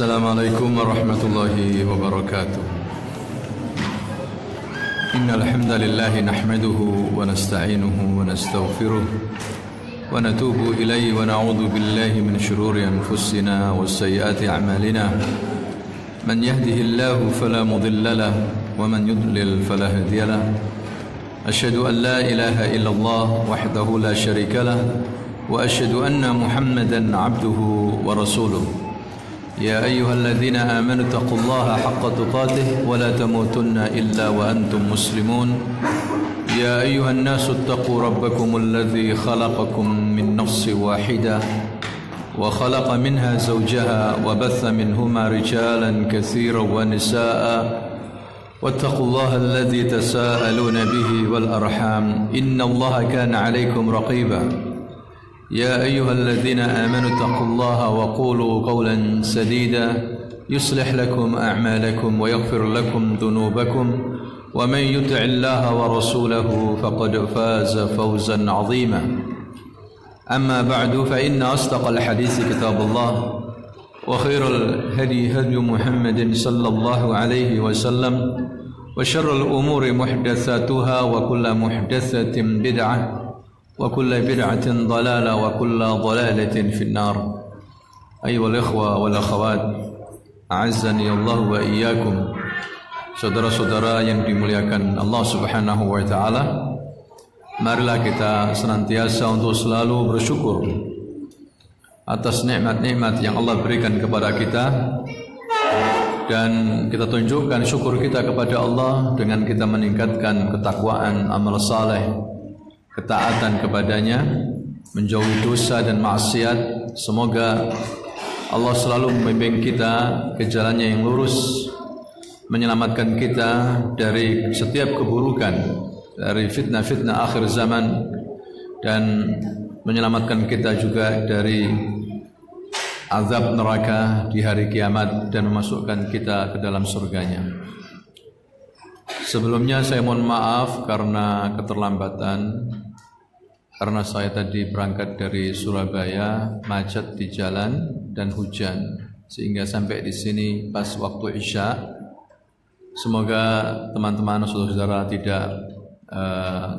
Assalamualaikum warahmatullahi wabarakatuh. Innal hamdalillah nahmaduhu wa nasta'inuhu wa nastaghfiruh wa natubu ilayhi wa na'udzu billahi min shururi anfusina wa sayyiati a'malina. Man yahdihillahu fala mudilla lahu wa man yudlil fala hadiya lahu. Asyhadu an la ilaha illallah wahdahu la syarika lahu wa asyhadu anna Muhammadan 'abduhu wa rasuluh. يا أيها الذين آمنوا اتقوا الله حق تقاته ولا تموتن إلا وأنتم مسلمون يا أيها الناس اتقوا ربكم الذي خلقكم من نفس واحدة وخلق منها زوجها وبث منهما رجالا كثيرا ونساء واتقوا الله الذي تساءلون به والأرحام إن الله كان عليكم رقيبا يا أيها الذين آمنوا اتقوا الله وقولوا قولا سديدا يصلح لكم أعمالكم ويغفر لكم ذنوبكم ومن يطع الله ورسوله فقد فاز فوزا عظيما أما بعد فإن أصدق الحديث كتاب الله وخير الهدي هدي محمد صلى الله عليه وسلم وشر الأمور محدثاتها وكل محدثة بدعة وكل بدعة ضلالة وكل ضلالة في النار. أيها الإخوة والأخوات أعزني الله وإياكم. Saudara-saudara yang dimuliakan Allah Subhanahu wa taala, marilah kita senantiasa untuk selalu bersyukur atas nikmat-nikmat yang Allah berikan kepada kita, dan kita tunjukkan syukur kita kepada Allah dengan kita meningkatkan ketakwaan, amal saleh, ketaatan kepadanya, menjauhi dosa dan maksiat. Semoga Allah selalu membimbing kita ke jalannya yang lurus, menyelamatkan kita dari setiap keburukan, dari fitnah-fitnah akhir zaman, dan menyelamatkan kita juga dari azab neraka di hari kiamat dan memasukkan kita ke dalam surganya. Sebelumnya saya mohon maaf karena keterlambatan, karena saya tadi berangkat dari Surabaya, macet di jalan dan hujan, sehingga sampai di sini pas waktu Isya. Semoga teman-teman saudara-saudara tidak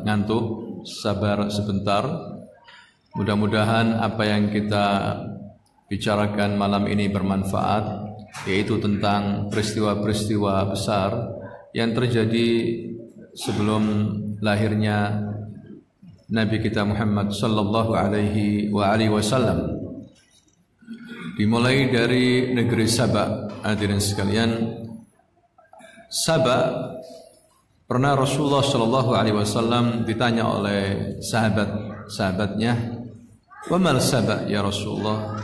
ngantuk, sabar sebentar. Mudah-mudahan apa yang kita bicarakan malam ini bermanfaat, yaitu tentang peristiwa-peristiwa besar yang terjadi sebelum lahirnya Nabi kita Muhammad sallallahu alaihi wasallam. Dimulai dari negeri Saba. Hadirin sekalian, Saba, pernah Rasulullah sallallahu alaihi wasallam ditanya oleh sahabatnya, "Wa mal Saba ya Rasulullah?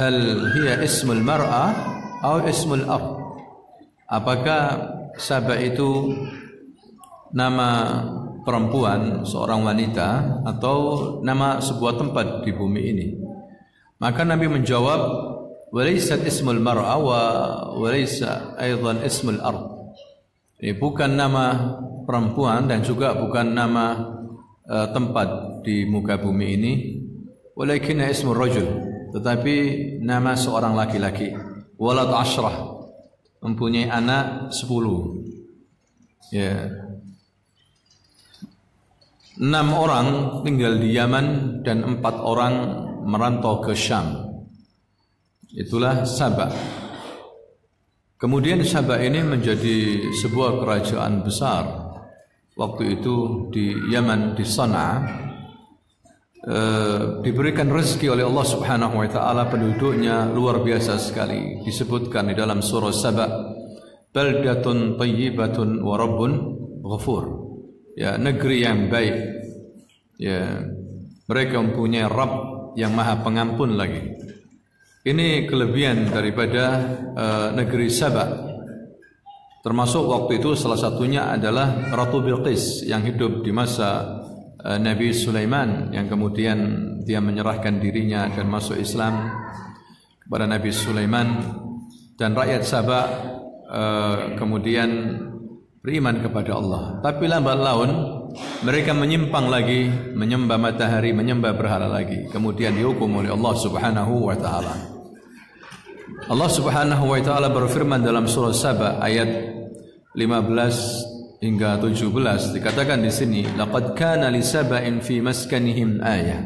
Hal hiya ismul mar'ah atau ismul ab?" Apakah Saba itu nama perempuan, seorang wanita, atau nama sebuah tempat di bumi ini? Maka Nabi menjawab, "Walaysat ismul mar'a wa walaysa aidan ismul ard." Ini bukan nama perempuan dan juga bukan nama tempat di muka bumi ini. Walakinna ismul rajul, tetapi nama seorang laki-laki. Walad ashrah, mempunyai anak 10. Ya. 6 orang tinggal di Yaman dan 4 orang merantau ke Syam. Itulah Saba. Kemudian Saba ini menjadi sebuah kerajaan besar. Waktu itu di Yaman, di Sana'a, diberikan rezeki oleh Allah Subhanahu wa taala, penduduknya luar biasa sekali. Disebutkan di dalam surah Saba, baldatun thayyibatun wa rabbun ghafur. Ya, negeri yang baik. Ya, mereka mempunyai Rabb yang Maha Pengampun lagi. Ini kelebihan daripada negeri Saba. Termasuk waktu itu salah satunya adalah Ratu Bilqis yang hidup di masa Nabi Sulaiman, yang kemudian dia menyerahkan dirinya dan masuk Islam kepada Nabi Sulaiman, dan rakyat Saba kemudian beriman kepada Allah. Tapi lambat laun mereka menyimpang lagi, menyembah matahari, menyembah berhala lagi. Kemudian dihukum oleh Allah Subhanahu wa taala. Allah Subhanahu wa taala berfirman dalam surah Saba ayat 15 hingga 17, dikatakan di sini, laqad kana li saba'in fi maskanihim ayah.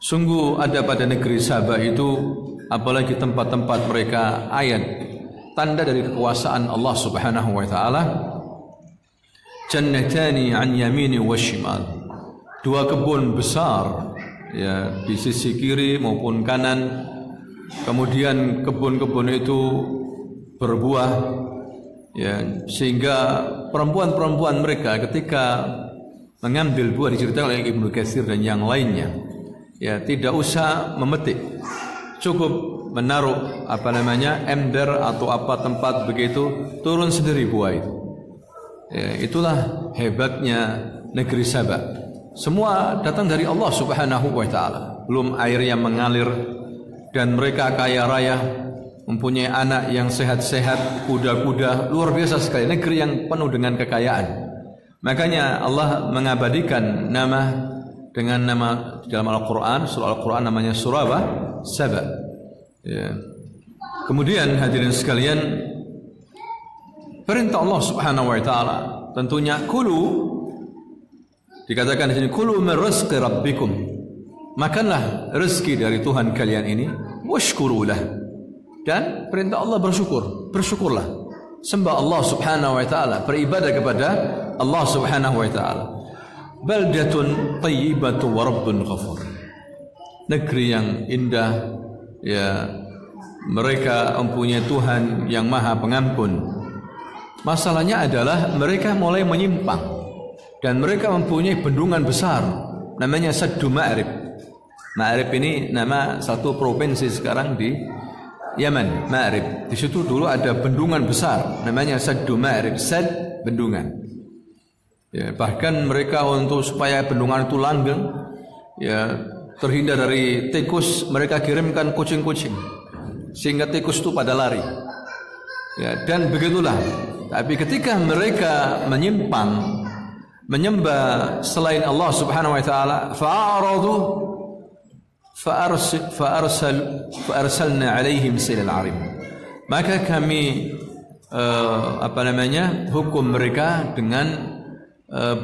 Sungguh ada pada negeri Saba itu, apalagi tempat-tempat mereka, ayat, tanda dari kekuasaan Allah Subhanahu wa taala. Jannatani an yamini wa shimal. Dua kebun besar, ya, di sisi kiri maupun kanan. Kemudian kebun-kebun itu berbuah, ya, sehingga perempuan-perempuan mereka ketika mengambil buah, diceritakan oleh Ibnu Katsir dan yang lainnya, ya, tidak usah memetik, cukup menaruh ember atau apa tempat begitu, turun sendiri buah itu. Ya, itulah hebatnya negeri Saba. Semua datang dari Allah Subhanahu wa taala. Belum air yang mengalir, dan mereka kaya raya, mempunyai anak yang sehat-sehat, kuda-kuda, luar biasa sekali, negeri yang penuh dengan kekayaan. Makanya Allah mengabadikan nama dengan nama dalam Al-Quran, surah Al-Quran namanya surah apa? Saba. Ya. Kemudian hadirin sekalian, perintah Allah Subhanahu wa taala tentunya kulu, dikatakan di sini kulu min rizqi rabbikum, makanlah rezeki dari Tuhan kalian ini, washkurulah, dan perintah Allah bersyukurlah, sembah Allah Subhanahu wa taala, beribadah kepada Allah Subhanahu wa taala. Baldatun thayyibatu wa rabbun ghafur, negeri yang indah, ya, mereka mempunyai Tuhan yang Maha Pengampun. Masalahnya adalah mereka mulai menyimpang, dan mereka mempunyai bendungan besar namanya Saddu Ma'rib. Ma'rib ini nama satu provinsi sekarang di Yaman, Ma'rib. Di situ dulu ada bendungan besar namanya Saddu Ma'rib, sad bendungan. Ya, bahkan mereka untuk supaya bendungan itu langgeng, ya, terhindar dari tikus, mereka kirimkan kucing-kucing sehingga tikus itu pada lari. Ya, dan begitulah. Tapi ketika mereka menyimpang, menyembah selain Allah Subhanahu wa taala, fa'aradu fa'arsalna 'alaihim silal 'arim. Maka kami hukum mereka dengan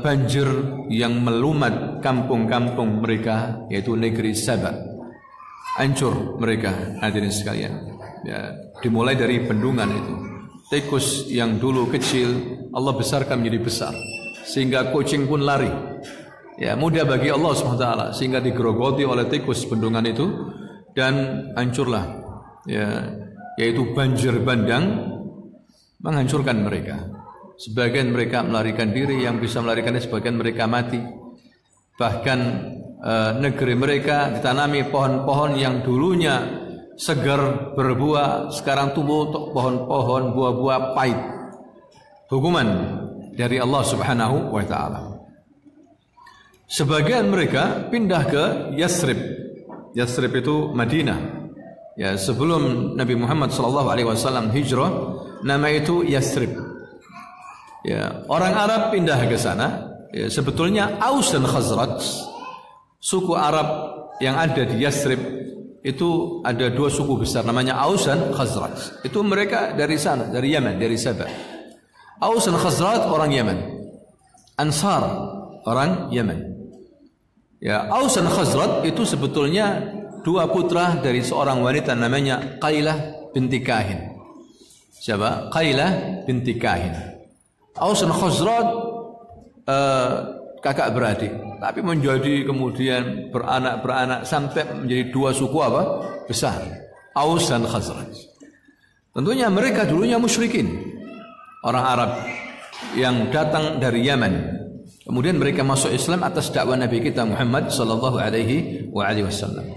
banjir yang melumat kampung-kampung mereka, yaitu negeri Saba. Hancur mereka, hadirin sekalian. Ya, dimulai dari bendungan itu. Tikus yang dulu kecil Allah besarkan menjadi besar, sehingga kucing pun lari. Ya, mudah bagi Allah SWT, sehingga digerogoti oleh tikus bendungan itu, dan hancurlah, ya, yaitu banjir bandang menghancurkan mereka. Sebagian mereka melarikan diri, yang bisa melarikannya sebagian mereka mati. Bahkan negeri mereka ditanami pohon-pohon yang dulunya segar berbuah, sekarang tumbuh untuk pohon-pohon buah-buah pahit. Hukuman dari Allah Subhanahu wa taala. Sebagian mereka pindah ke Yasrib. Yasrib itu Madinah. Ya, sebelum Nabi Muhammad SAW hijrah, nama itu Yasrib. Ya, orang Arab pindah ke sana. Ya, sebetulnya Aus dan Khazraj, suku Arab yang ada di Yasrib itu ada dua suku besar, namanya Aus dan Khazraj. Itu mereka dari sana, dari Yaman, dari Saba. Aus dan Khazraj orang Yaman, Ansar orang Yaman. Ya, Aus dan Khazraj itu sebetulnya dua putra dari seorang wanita namanya Qailah binti Kahin. Siapa? Qailah binti Kahin. Aus dan Khazraj kakak beradik, tapi menjadi kemudian beranak sampai menjadi dua suku apa? Besar, Aus dan Khazraj. Tentunya mereka dulunya musyrikin, orang Arab yang datang dari Yaman. Kemudian mereka masuk Islam atas dakwah Nabi kita Muhammad sallallahu alaihi wasallam.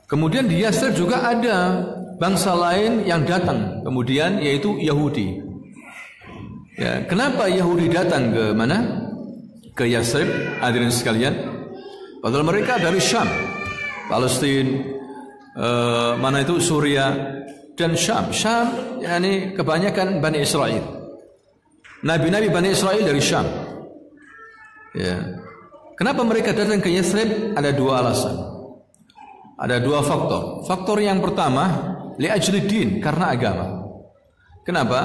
Kemudian di Yasrib juga ada bangsa lain yang datang kemudian, yaitu Yahudi. Ya, kenapa Yahudi datang ke mana? Ke Yasrib, hadirin sekalian. Padahal mereka dari Syam, Palestina, mana itu Suria dan Syam. Syam, yakni kebanyakan Bani Israel. Nabi-nabi Bani Israel dari Syam. Ya. Kenapa mereka datang ke Yasrib? Ada dua alasan. Ada dua faktor. Faktor yang pertama, li ajli din, karena agama. Kenapa?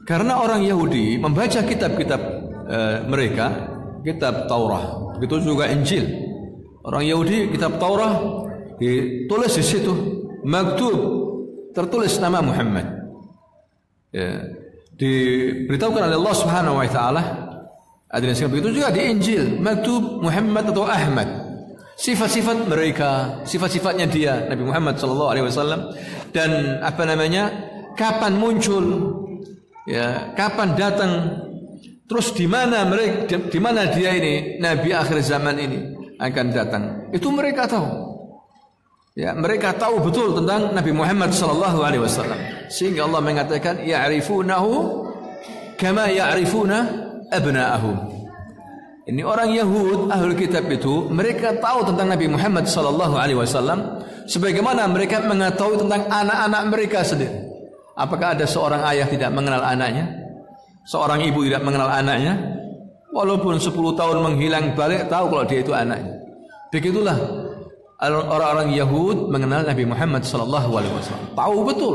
Karena orang Yahudi membaca kitab-kitab mereka, kitab Taurat, begitu juga Injil. Orang Yahudi kitab Taurat ditulis di situ maktub, tertulis nama Muhammad. Ya, diberitahukan oleh Allah Subhanahu wa taala. Begitu juga di Injil maktub Muhammad atau Ahmad. Sifat-sifat mereka, sifat-sifatnya dia Nabi Muhammad sallallahu alaihi wasallam, dan kapan muncul, ya, kapan datang, terus di mana dia ini nabi akhir zaman ini akan datang. Itu mereka tahu. Ya, mereka tahu betul tentang Nabi Muhammad sallallahu alaihi wasallam. Sehingga Allah mengatakan ya'rifunahu kama ya'rifuna abna'ahum. Ini orang Yahud, ahlul kitab itu, mereka tahu tentang Nabi Muhammad sallallahu alaihi wasallam sebagaimana mereka mengetahui tentang anak-anak mereka sendiri. Apakah ada seorang ayah tidak mengenal anaknya? Seorang ibu tidak mengenal anaknya? Walaupun 10 tahun menghilang balik, tahu kalau dia itu anaknya. Begitulah orang-orang Yahud mengenal Nabi Muhammad sallallahu alaihi wasallam. Tahu betul.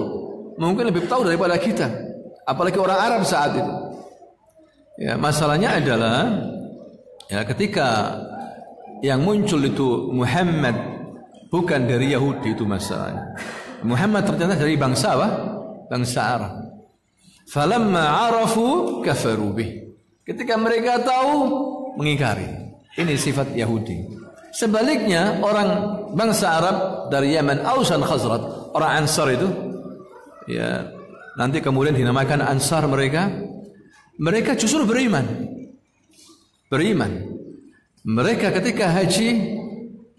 Mungkin lebih tahu daripada kita. Apalagi orang Arab saat itu. Ya, masalahnya adalah ya, ketika yang muncul itu Muhammad bukan dari Yahudi, itu masalahnya. Muhammad ternyata dari bangsa apa? Bangsa Arab. Falamma arafu kafaru bih. Ketika mereka tahu, mengingkari. Ini sifat Yahudi. Sebaliknya orang bangsa Arab dari Yaman, Aus dan Khazraj, orang Ansar itu, ya, nanti kemudian dinamakan Ansar mereka justru beriman. Mereka ketika haji,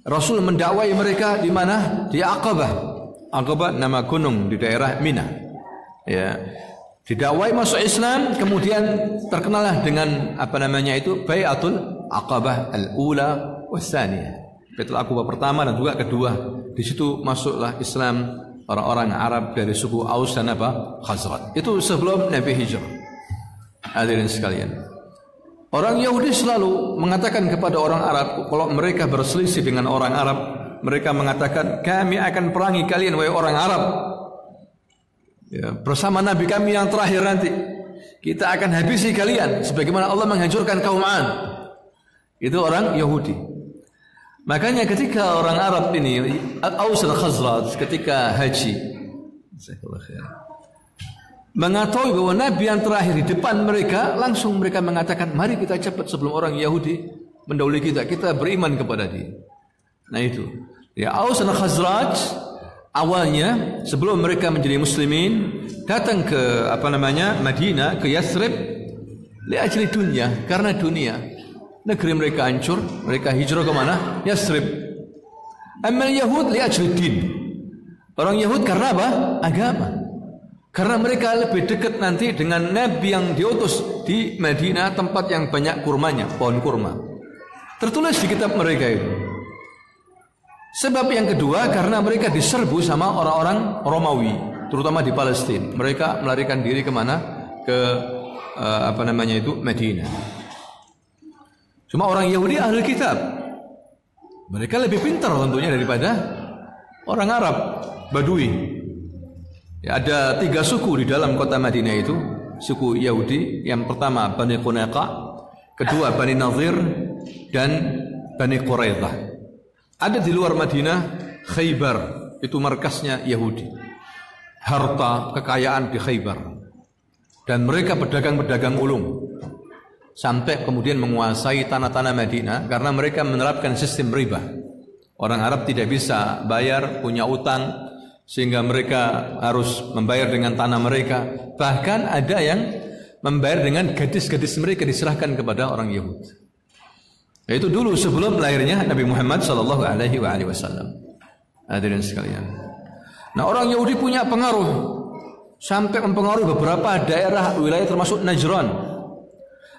Rasul mendakwai mereka di mana? Di Aqabah. Aqabah nama gunung di daerah Mina. Ya, didakwai masuk Islam, kemudian terkenalah dengan Bai'atul Aqabah al-ula was-tsaniyah. Bai'atul Aqabah pertama dan juga kedua. Di situ masuklah Islam orang-orang Arab dari suku Aus dan Khazraj. Itu sebelum Nabi hijrah. Hadirin sekalian. Orang Yahudi selalu mengatakan kepada orang Arab, kalau mereka berselisih dengan orang Arab, mereka mengatakan, kami akan perangi kalian wahai orang Arab. Ya, bersama Nabi kami yang terakhir nanti kita akan habisi kalian sebagaimana Allah menghancurkan kaum 'Ad. Itu orang Yahudi. Makanya ketika orang Arab ini Aus dan Khazraj ketika haji mengetahui bahwa Nabi yang terakhir di depan mereka, langsung mereka mengatakan, mari kita cepat sebelum orang Yahudi mendahului kita beriman kepada dia. Nah itu ya, Aus dan Khazraj awalnya sebelum mereka menjadi muslimin datang ke Madinah, ke Yathrib li ajli dunya, karena dunia. Negeri mereka hancur, mereka hijrah ke mana? Yathrib. Amal Yahud li ajli din. Orang Yahud karena apa? Agama. Karena mereka lebih dekat nanti dengan Nabi yang diutus di Madinah, tempat yang banyak kurmanya, pohon kurma. Tertulis di kitab mereka itu. Sebab yang kedua, karena mereka diserbu sama orang-orang Romawi, terutama di Palestina. Mereka melarikan diri kemana? Ke Madinah. Cuma orang Yahudi ahli kitab. Mereka lebih pintar tentunya daripada orang Arab, Badui. Ya, ada 3 suku di dalam kota Madinah itu. Suku Yahudi, yang pertama Bani Qunayqa, kedua Bani Nadhir, dan Bani Quraidah. Ada di luar Madinah Khaybar, itu markasnya Yahudi. Harta, kekayaan di Khaybar. Dan mereka pedagang-pedagang ulung. Sampai kemudian menguasai tanah-tanah Madinah karena mereka menerapkan sistem riba. Orang Arab tidak bisa bayar, punya utang, sehingga mereka harus membayar dengan tanah mereka. Bahkan ada yang membayar dengan gadis-gadis mereka, diserahkan kepada orang Yahudi. Itu dulu sebelum lahirnya Nabi Muhammad sallallahu alaihi wasallam. Hadirin sekalian. Nah, orang Yahudi punya pengaruh sampai mempengaruhi beberapa daerah wilayah termasuk Najran.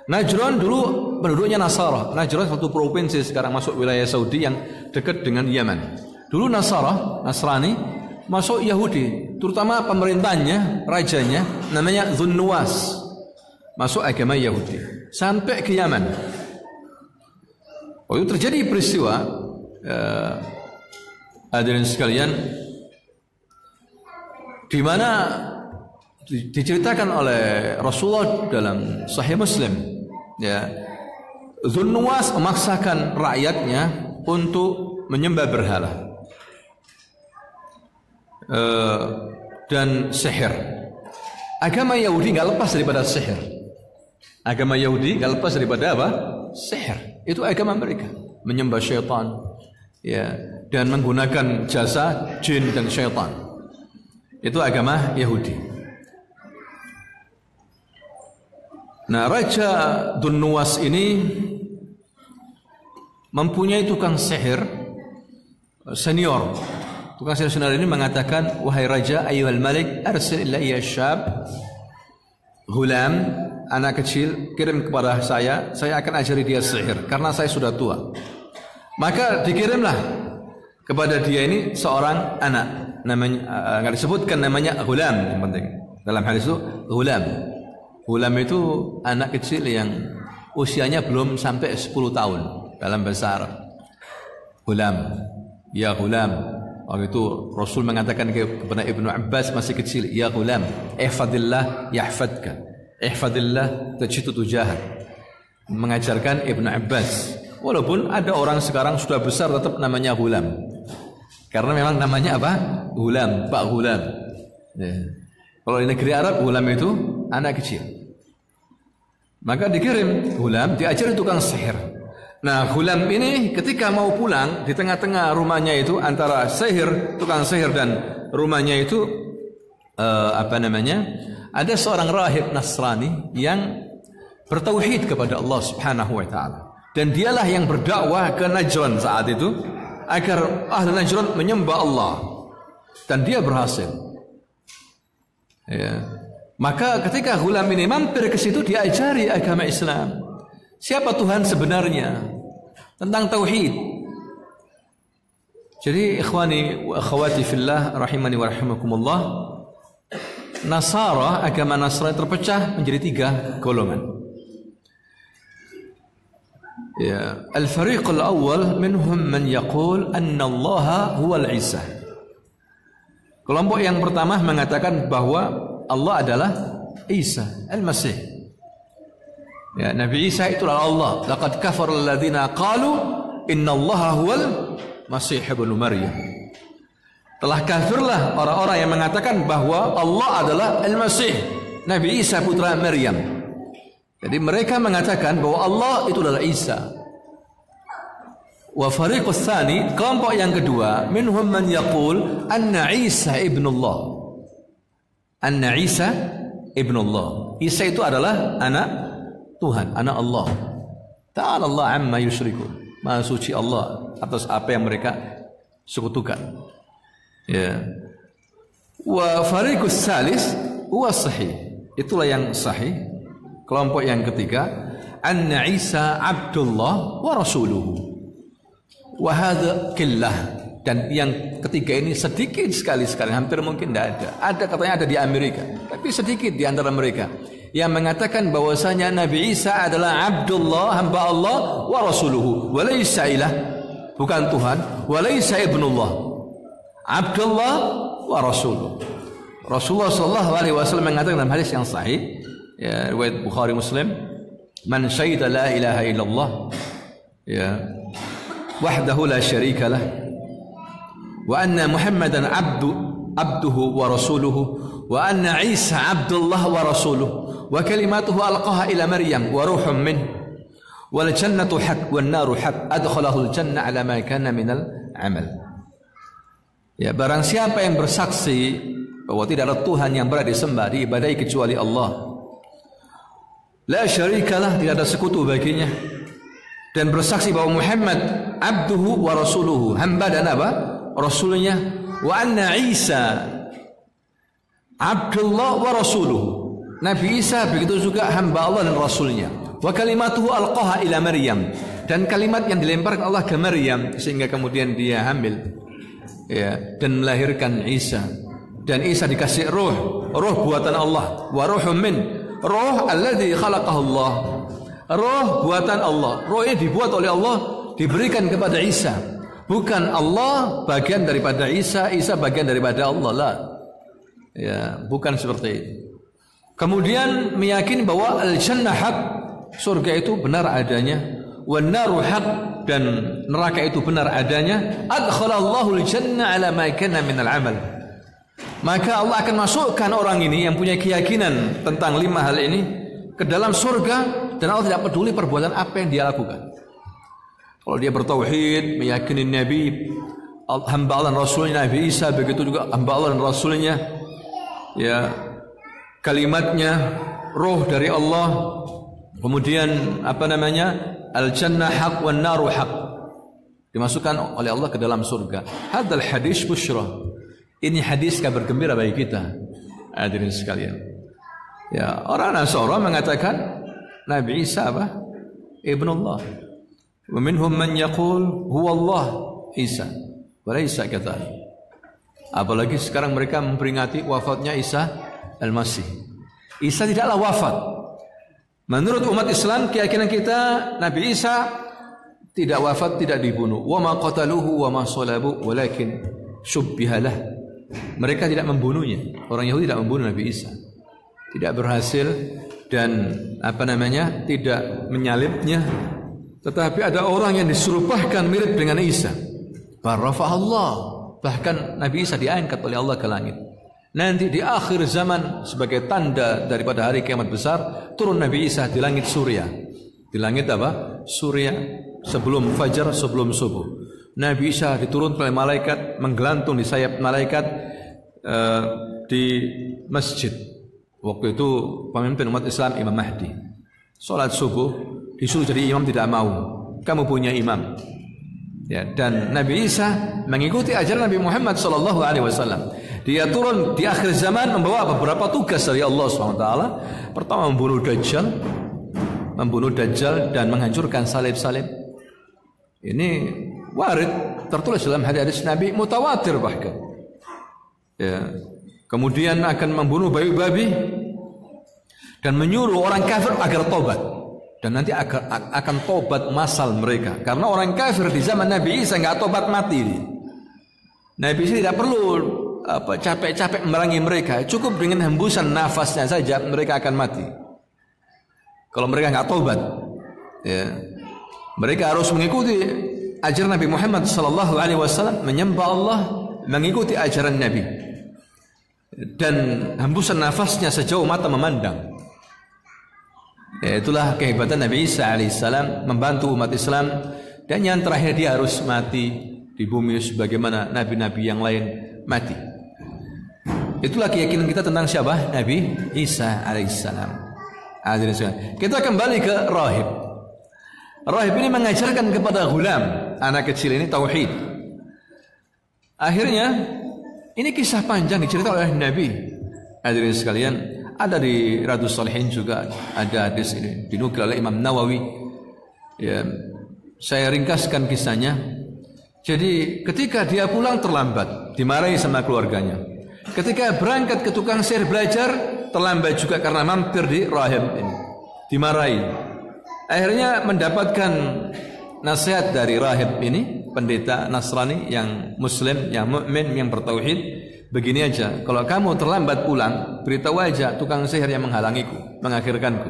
Najran dulu penduduknya Nasara. Najran satu provinsi sekarang masuk wilayah Saudi yang dekat dengan Yaman. Dulu Nasrani masuk Yahudi, terutama pemerintahnya, rajanya namanya Dzunnuwas. Masuk agama Yahudi sampai ke Yaman. Oh, itu terjadi peristiwa hadirin sekalian, di mana diceritakan oleh Rasulullah dalam Sahih Muslim, ya, Dzunnuwas memaksakan rakyatnya untuk menyembah berhala dan sihir. Agama Yahudi nggak lepas daripada sihir. Agama Yahudi nggak lepas daripada apa? Sihir. Itu agama mereka, menyembah syaitan, ya, dan menggunakan jasa jin dan syaitan. Itu agama Yahudi. Nah, Raja Dzunnuwas ini mempunyai tukang sihir senior. Tukang sihir senior ini mengatakan, wahai raja, ayyuhal malik, arsil ilayya syab ghulam, anak kecil, kirim kepada saya akan ajari dia sihir karena saya sudah tua. Maka dikirimlah kepada dia ini seorang anak, namanya enggak disebutkan namanya ghulam, yang penting dalam hadis itu ghulam. Ghulam itu anak kecil yang usianya belum sampai 10 tahun dalam bahasa Arab. Ghulam, ya ghulam. Waktu itu Rasul mengatakan kepada Ibnu Abbas masih kecil, ya ghulam, ihfadillah yahfadka, ihfadillah tajidu tujahak. Mengajarkan Ibnu Abbas. Walaupun ada orang sekarang sudah besar tetap namanya ghulam. Karena memang namanya apa? Ghulam, Pak Ghulam. Ya. Kalau di negeri Arab ghulam itu anak kecil. Maka dikirim ghulam, diajari tukang sihir. Nah, ghulam ini ketika mau pulang, di tengah-tengah rumahnya itu antara tukang sihir dan rumahnya itu ada seorang rahib Nasrani yang bertauhid kepada Allah Subhanahu wa taala. Dan dialah yang berdakwah ke Najran saat itu agar ahli Najran menyembah Allah. Dan dia berhasil. Ya. Maka ketika ghulam ini mampir ke situ, dia ajari agama Islam. Siapa Tuhan sebenarnya? Tentang tauhid. Jadi ikhwani wa akhwati fillah rahimani wa rahimakumullah, Nasara, agama Nasrani terpecah menjadi 3 golongan. Ya, al-fariq al-awwal minhum man yaqul anna Allah huwa al-Isa. Kelompok yang pertama mengatakan bahwa Allah adalah Isa al-Masih. Ya, Nabi Isa itulah Allah. Laqad kafara alladziina qalu innallaha huwal Masih ibnu Maryam. Telah kafirlah orang-orang yang mengatakan bahwa Allah adalah Al-Masih, Nabi Isa putra Maryam. Jadi mereka mengatakan bahwa Allah itu adalah Isa. Wa fariqus tsani, kelompok yang kedua, minhum man yaqul anna Isa ibnullah. Anna Isa ibnullah. Isa itu adalah anak Tuhan, anak Allah. Ta'ala Allah amma yusyrikun. Maha suci Allah atas apa yang mereka sekutukan. Ya. Wa fariqus salis huwa sahih. Itulah yang sahih. Kelompok yang ketiga, anna Isa Abdullah wa rasuluhu. Wa hadza qillah. Dan yang ketiga ini sedikit sekali, hampir mungkin tidak ada. Ada katanya ada di Amerika, tapi sedikit di antara mereka yang mengatakan bahwasanya Nabi Isa adalah Abdullah, hamba Allah, wa rasuluhu, wa laysa ilah, bukan Tuhan, wa laysa ibnullah. Abdullah wa rasuluhu. Rasulullah sallallahu alaihi wasallam mengatakan dalam hadis yang sahih, ya, riwayat Bukhari Muslim, man syahida la ilaha illallah, ya, wahdahu la syarika lah, wa anna Muhammadan abduhu wa rasuluhu, wa anna Isa abdullah wa rasuluhu, wa kalimatuhu alqaha ila Maryam wa ruhum min, wal jannatu haq wan naru haq, adkhalahu al jannah ala ma kana minal amal. Ya, barang siapa yang bersaksi bahwa tidak ada Tuhan yang berhak disembah, diibadahi kecuali Allah, la syarikalah, tidak ada sekutu baginya, dan bersaksi bahwa Muhammad abduhu wa rasuluhu, hamba dan apa? Rasulnya, wa anna Isa Abdullah wa rasuluhu, Nabi Isa begitu juga hamba Allah dan rasulnya, wa kalimatuhu alqaha ila Maryam, dan kalimat yang dilemparkan Allah ke Maryam sehingga kemudian dia hamil, ya, dan melahirkan Isa, dan Isa dikasih ruh buatan Allah, wa ruhum min, ruh alladzi khalaqahu Allah, ruh buatan Allah. Ruh ini dibuat oleh Allah, diberikan kepada Isa. Bukan Allah bagian daripada Isa, Isa bagian daripada Allah lah. Ya, bukan seperti itu. Kemudian meyakini bahwa al-jannah haq, surga itu benar adanya, wan naru haq, dan neraka itu benar adanya. Adkhalallahu al-jannah ala ma kana min al-amal. Maka Allah akan masukkan orang ini yang punya keyakinan tentang 5 hal ini ke dalam surga, dan Allah tidak peduli perbuatan apa yang dia lakukan. Kalau dia bertauhid, meyakini Nabi, hamba Allah dan Rasulnya Nabi Isa, begitu juga hamba Allah dan Rasulnya, ya, kalimatnya roh dari Allah, kemudian al-jannah haq wan naru haq, dimasukkan oleh Allah ke dalam surga. Hadzal hadis busyra, ini hadis kabar gembira bagi kita, hadirin sekalian. Ya, orang Nasara mengatakan Nabi Isa Ibnullah. Wa minhum man yaqul huwa Allah Isa, wa laysa kadzalik. Apalagi sekarang mereka memperingati wafatnya Isa Al-Masih. Isa tidaklah wafat. Menurut umat Islam, keyakinan kita Nabi Isa tidak wafat, tidak dibunuh. Wa ma qataluhu wa ma salabu walakin syubbiha lah. Mereka tidak membunuhnya. Orang Yahudi tidak membunuh Nabi Isa. Tidak berhasil dan tidak menyalibnya. Tetapi ada orang yang diserupahkan mirip dengan Isa. Barafah Allah. Bahkan Nabi Isa diangkat oleh Allah ke langit. Nanti di akhir zaman sebagai tanda daripada hari kiamat besar, turun Nabi Isa di langit Suria. Di langit Suria, sebelum fajar, sebelum subuh. Nabi Isa diturunkan oleh malaikat, menggelantung di sayap malaikat di masjid. Waktu itu pemimpin umat Islam Imam Mahdi. Salat subuh disuruh jadi imam, tidak mau. Kamu punya imam. Ya, dan Nabi Isa mengikuti ajaran Nabi Muhammad sallallahu alaihi wasallam. Dia turun di akhir zaman membawa beberapa tugas dari Allah SWT. Pertama membunuh Dajjal dan menghancurkan salib-salib. Ini warid, tertulis dalam hadis Nabi, mutawatir bahkan. Ya. Kemudian akan membunuh babi-babi dan menyuruh orang kafir agar tobat. Dan nanti akan tobat massal mereka. Karena orang kafir di zaman Nabi Isa nggak tobat mati. Nabi Isa tidak perlu capek-capek memerangi mereka. Cukup dengan hembusan nafasnya saja mereka akan mati. Kalau mereka nggak tobat, ya, mereka harus mengikuti ajaran Nabi Muhammad sallallahu alaihi wasallam, menyembah Allah, mengikuti ajaran Nabi. Dan hembusan nafasnya sejauh mata memandang. Ya, itulah kehebatan Nabi Isa alaihissalam membantu umat Islam. Dan yang terakhir, dia harus mati di bumi sebagaimana nabi-nabi yang lain mati. Itulah keyakinan kita tentang siapa? Nabi Isa alaihissalam. Kita kembali ke rahib. Rahib ini mengajarkan kepada ghulam, anak kecil ini, tauhid. Akhirnya ini kisah panjang diceritakan oleh Nabi. Hadirin sekalian, ada di Riyadhus Shalihin juga ada hadis ini, dinukil oleh Imam Nawawi. Ya, saya ringkaskan kisahnya. Jadi ketika dia pulang terlambat, dimarahi sama keluarganya. Ketika berangkat ke tukang sihir belajar, terlambat juga karena mampir di rahib ini, dimarahi. Akhirnya mendapatkan nasihat dari rahib ini, pendeta Nasrani yang muslim, yang mukmin, yang bertauhid. Begini aja, kalau kamu terlambat pulang, beritahu aja tukang sihir yang menghalangiku, mengakhirkanku.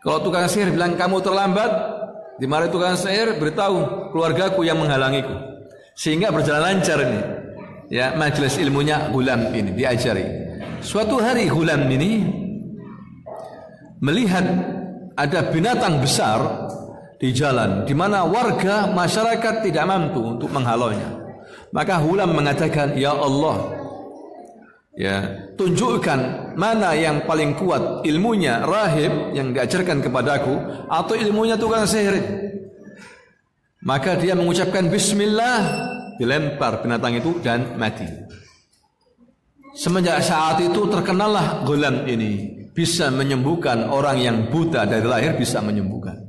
Kalau tukang sihir bilang kamu terlambat, dimarahi tukang sihir, beritahu keluargaku yang menghalangiku. Sehingga berjalan lancar ini. Ya, majelis ilmunya ghulam ini diajari. Suatu hari ghulam ini melihat ada binatang besar di jalan, di mana warga masyarakat tidak mampu untuk menghalaunya. Maka ghulam mengatakan, ya Allah, ya, tunjukkan mana yang paling kuat, ilmunya rahib yang diajarkan kepadaku atau ilmunya tukang sihir. Maka dia mengucapkan bismillah, dilempar binatang itu dan mati. Semenjak saat itu terkenallah ghulam ini bisa menyembuhkan orang yang buta dari lahir, bisa menyembuhkan.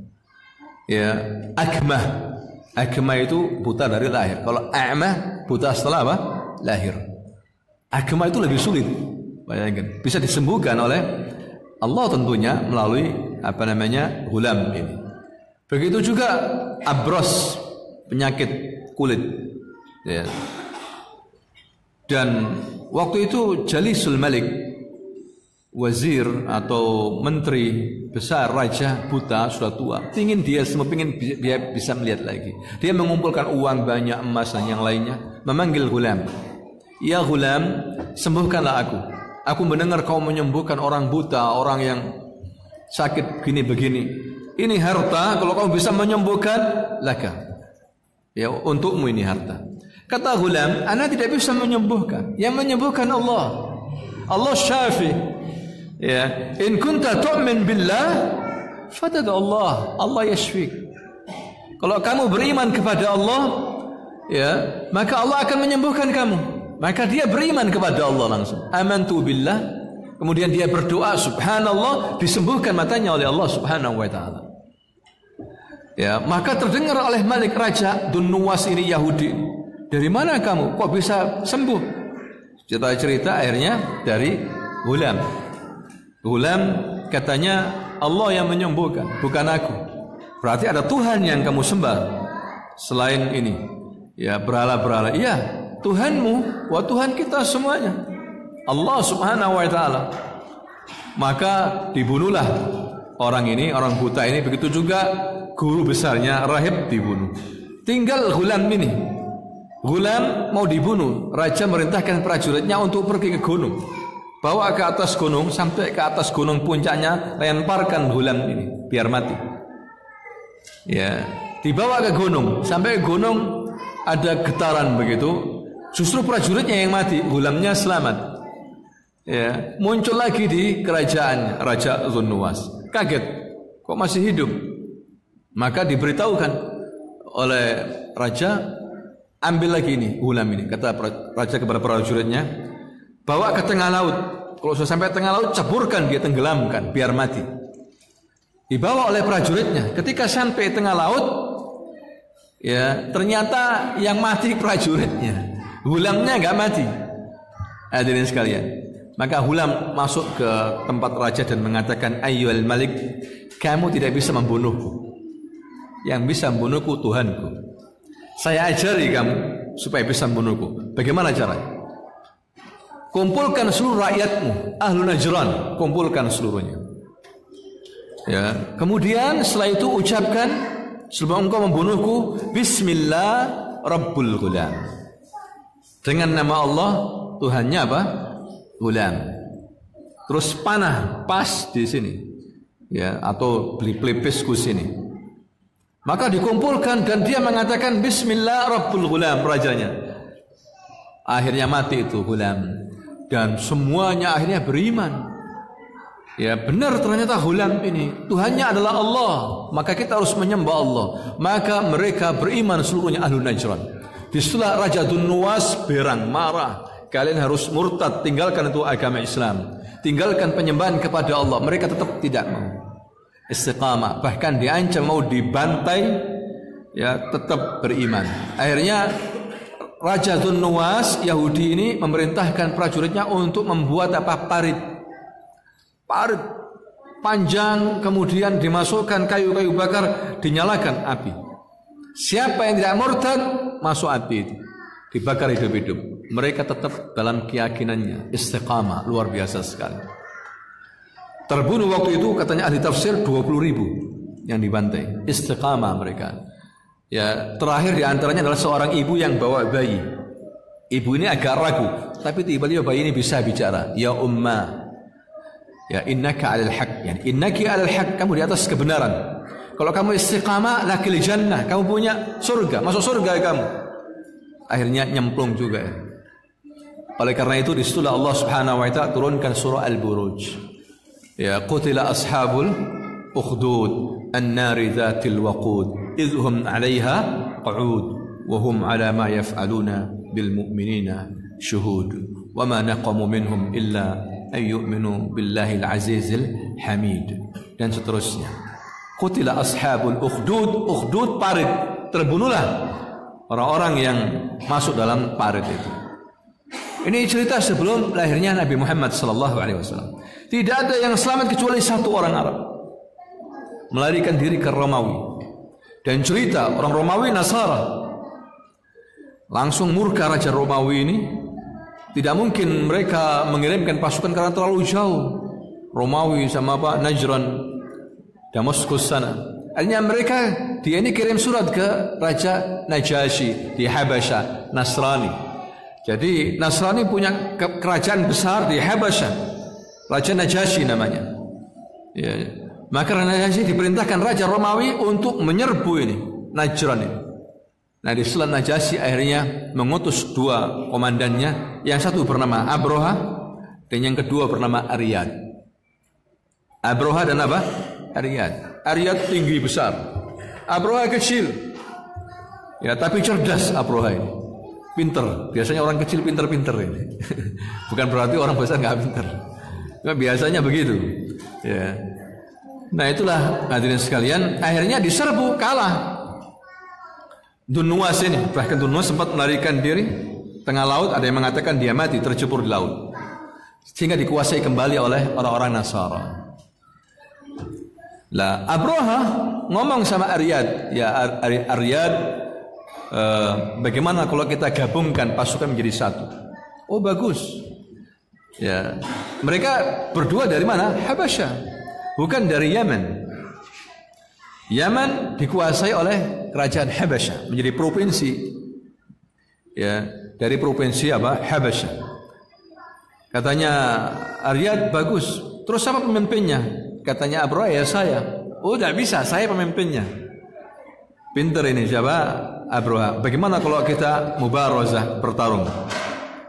Ya, akmah. Akmah itu buta dari lahir. Kalau a'mah, buta setelah apa? Lahir. Akmah itu lebih sulit. Bayangkan, bisa disembuhkan oleh Allah tentunya melalui ghulam ini. Begitu juga abros, penyakit kulit. Ya. Dan Waktu itu Jalisul Malik, wazir atau menteri besar, raja buta, sudah tua, ingin dia bisa melihat lagi. Dia mengumpulkan uang banyak, emas dan yang lainnya, memanggil Ghulam. Ya Ghulam, sembuhkanlah aku. Aku mendengar kau menyembuhkan orang buta, orang yang sakit begini-begini. Ini harta, kalau kau bisa menyembuhkan, laka. Ya, untukmu ini harta. Kata Ghulam, ana tidak bisa menyembuhkan. Yang menyembuhkan Allah. Allah syafi. Ya, in kunta tu'min billah, fatad Allah. Allah yashfik. Kalau kamu beriman kepada Allah, ya, maka Allah akan menyembuhkan kamu. Maka dia beriman kepada Allah langsung. Amantu billah. Kemudian dia berdoa, subhanallah, disembuhkan matanya oleh Allah subhanahu wa ta'ala. Ya, maka terdengar oleh Malik Raja Dunnuwas ini Yahudi. Dari mana kamu? Kok bisa sembuh? Cerita-cerita akhirnya dari Ghulam. Ghulam katanya Allah yang menyembuhkan, bukan aku. Berarti ada Tuhan yang kamu sembah selain ini. Ya, berhala-berhala. Iya, Tuhanmu, wa Tuhan kita semuanya, Allah subhanahu wa ta'ala. Maka dibunuhlah orang ini, orang buta ini. Begitu juga guru besarnya rahib dibunuh. Tinggal Ghulam ini. Ghulam mau dibunuh. Raja merintahkan prajuritnya untuk pergi ke gunung, bawa ke atas gunung, sampai ke atas gunung puncaknya, lemparkan Ghulam ini biar mati. Ya, dibawa ke gunung, sampai gunung ada getaran begitu. Justru prajuritnya yang mati, Ghulamnya selamat. Ya, muncul lagi di kerajaan Raja Dunnuwas. Kaget, kok masih hidup? Maka diberitahukan oleh raja, ambil lagi ini Ghulam ini. Kata raja kepada prajuritnya, bawa ke tengah laut. Kalau sudah sampai tengah laut, ceburkan dia, tenggelamkan biar mati. Dibawa oleh prajuritnya. Ketika sampai tengah laut, ya, ternyata yang mati prajuritnya. Ghulamnya enggak mati. Hadirin sekalian, maka Ghulam masuk ke tempat raja dan mengatakan, ayyuhal malik, kamu tidak bisa membunuhku. Yang bisa membunuhku Tuhanku. Saya ajari kamu supaya bisa membunuhku. Bagaimana caranya? Kumpulkan seluruh rakyatmu, ahlu Najran, kumpulkan seluruhnya. Ya, kemudian setelah itu ucapkan, sebelum engkau membunuhku, Bismillah Rabbul Ghulam. Dengan nama Allah, Tuhannya apa? Ghulam. Terus panah pas di sini, ya, atau pelipisku sini. Maka dikumpulkan dan dia mengatakan Bismillah Rabbul Ghulam, rajanya. Akhirnya mati itu Ghulam, dan semuanya akhirnya beriman. Ya, benar ternyata Ghulam ini Tuhannya adalah Allah, maka kita harus menyembah Allah. Maka mereka beriman seluruhnya ahlu Najran. Disitulah Raja Dunnuwas berang, marah. Kalian harus murtad, tinggalkan itu agama Islam, tinggalkan penyembahan kepada Allah. Mereka tetap tidak mau istiqamah, bahkan diancam mau dibantai, ya, tetap beriman. Akhirnya Raja Dunnuwas Yahudi ini memerintahkan prajuritnya untuk membuat apa? Parit panjang, kemudian dimasukkan kayu-kayu bakar, dinyalakan api. Siapa yang tidak murtad, masuk api itu, dibakar hidup-hidup. Mereka tetap dalam keyakinannya, istiqamah, luar biasa sekali. Terbunuh waktu itu katanya ahli tafsir 20.000 yang dibantai. Istiqamah mereka. Ya, terakhir diantaranya adalah seorang ibu yang bawa bayi. Ibu ini agak ragu, tapi tiba-tiba bayi ini bisa bicara. Ya umma, ya innaka alal haq, yani innaki alal haq, kamu di atas kebenaran. Kalau kamu istiqamah, lakil jannah, kamu punya surga, masuk surga kamu. Akhirnya nyemplung juga. Oleh karena itu disitulah Allah Subhanahu wa ta'ala turunkan surah Al-Buruj. Ya, qutila ashabul ukhdud an-nari dhatil waqud idhum 'alayha qu'ud wa hum 'ala ma yaf'aluna bil mu'minina syuhud wa ma naqamu minhum illa ay yu'minu billahi al-'azizil hamid, dan seterusnya. Qutila ashabul ukhdud parit, terbunuhlah orang-orang yang masuk dalam parit itu. Ini cerita sebelum lahirnya Nabi Muhammad sallallahu alaihi wasallam. Tidak ada yang selamat kecuali satu orang Arab, melarikan diri ke Romawi. Dan cerita orang Romawi Nasara, langsung murka Raja Romawi ini, Tidak mungkin mereka mengirimkan pasukan karena terlalu jauh. Romawi sama Najran, Damaskus sana. Artinya mereka dia ini kirim surat ke Raja Najasyi di Habasyah, Nasrani. Jadi Nasrani punya kerajaan besar di Habasyah. Raja Najasyi namanya. Ya. Maka Raja Najasyi diperintahkan Raja Romawi untuk menyerbu ini Najran ini. Nah, di Sultan Najasyi akhirnya mengutus dua komandannya, yang satu bernama Abroha dan yang kedua bernama Aryad. Abroha dan apa? Aryad. Aryad tinggi besar, Abroha kecil. Ya, tapi cerdas Abroha ini. Pinter. Biasanya orang kecil pinter-pinter ini. Bukan berarti orang besar nggak pinter. Cuma biasanya begitu. Ya. Nah, itulah hadirin sekalian, akhirnya diserbu, kalah. Dunwas ini, bahkan Dunwas sempat melarikan diri tengah laut, ada yang mengatakan dia mati tercebur di laut. Sehingga dikuasai kembali oleh orang-orang Nasara. Lah, Abroha ngomong sama Aryad, ya Aryad, bagaimana kalau kita gabungkan pasukan menjadi satu? Oh, bagus. Ya, mereka berdua dari mana? Habasyah, bukan dari Yaman. Yaman dikuasai oleh kerajaan Habasyah, menjadi provinsi. Ya, dari provinsi apa? Habasyah. Katanya Aryad, bagus. Terus siapa pemimpinnya? Katanya Abroha, ya saya. Oh, tidak bisa, saya pemimpinnya. Pinter ini siapa? Abroha. Bagaimana kalau kita mubarazah, bertarung?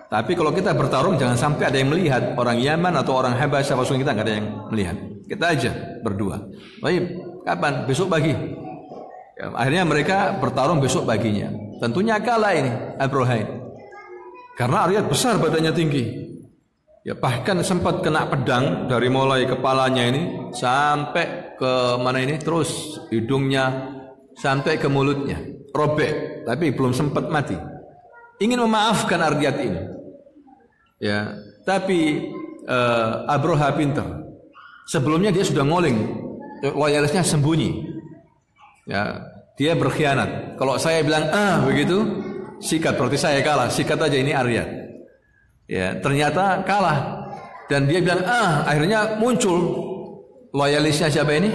Tapi kalau kita bertarung jangan sampai ada yang melihat, orang Yaman atau orang Habasyah, pasukan kita nggak ada yang melihat. Kita aja berdua. Baik, kapan? Besok pagi. Ya, akhirnya mereka bertarung besok paginya. Tentunya kalah ini Abroha ini. Karena Aryad besar, badannya tinggi. Ya, bahkan sempat kena pedang dari mulai kepalanya ini sampai ke mana ini, terus hidungnya sampai ke mulutnya, robek, tapi belum sempat mati. Ingin memaafkan Aryad ini. Ya, tapi Abroha pintar. Sebelumnya dia sudah ngoling, loyalisnya sembunyi. Ya, dia berkhianat. Kalau saya bilang begitu, sikat, berarti saya kalah. Sikat aja, ini Aryad. Ya, ternyata kalah. Dan dia bilang akhirnya muncul loyalisnya siapa ini?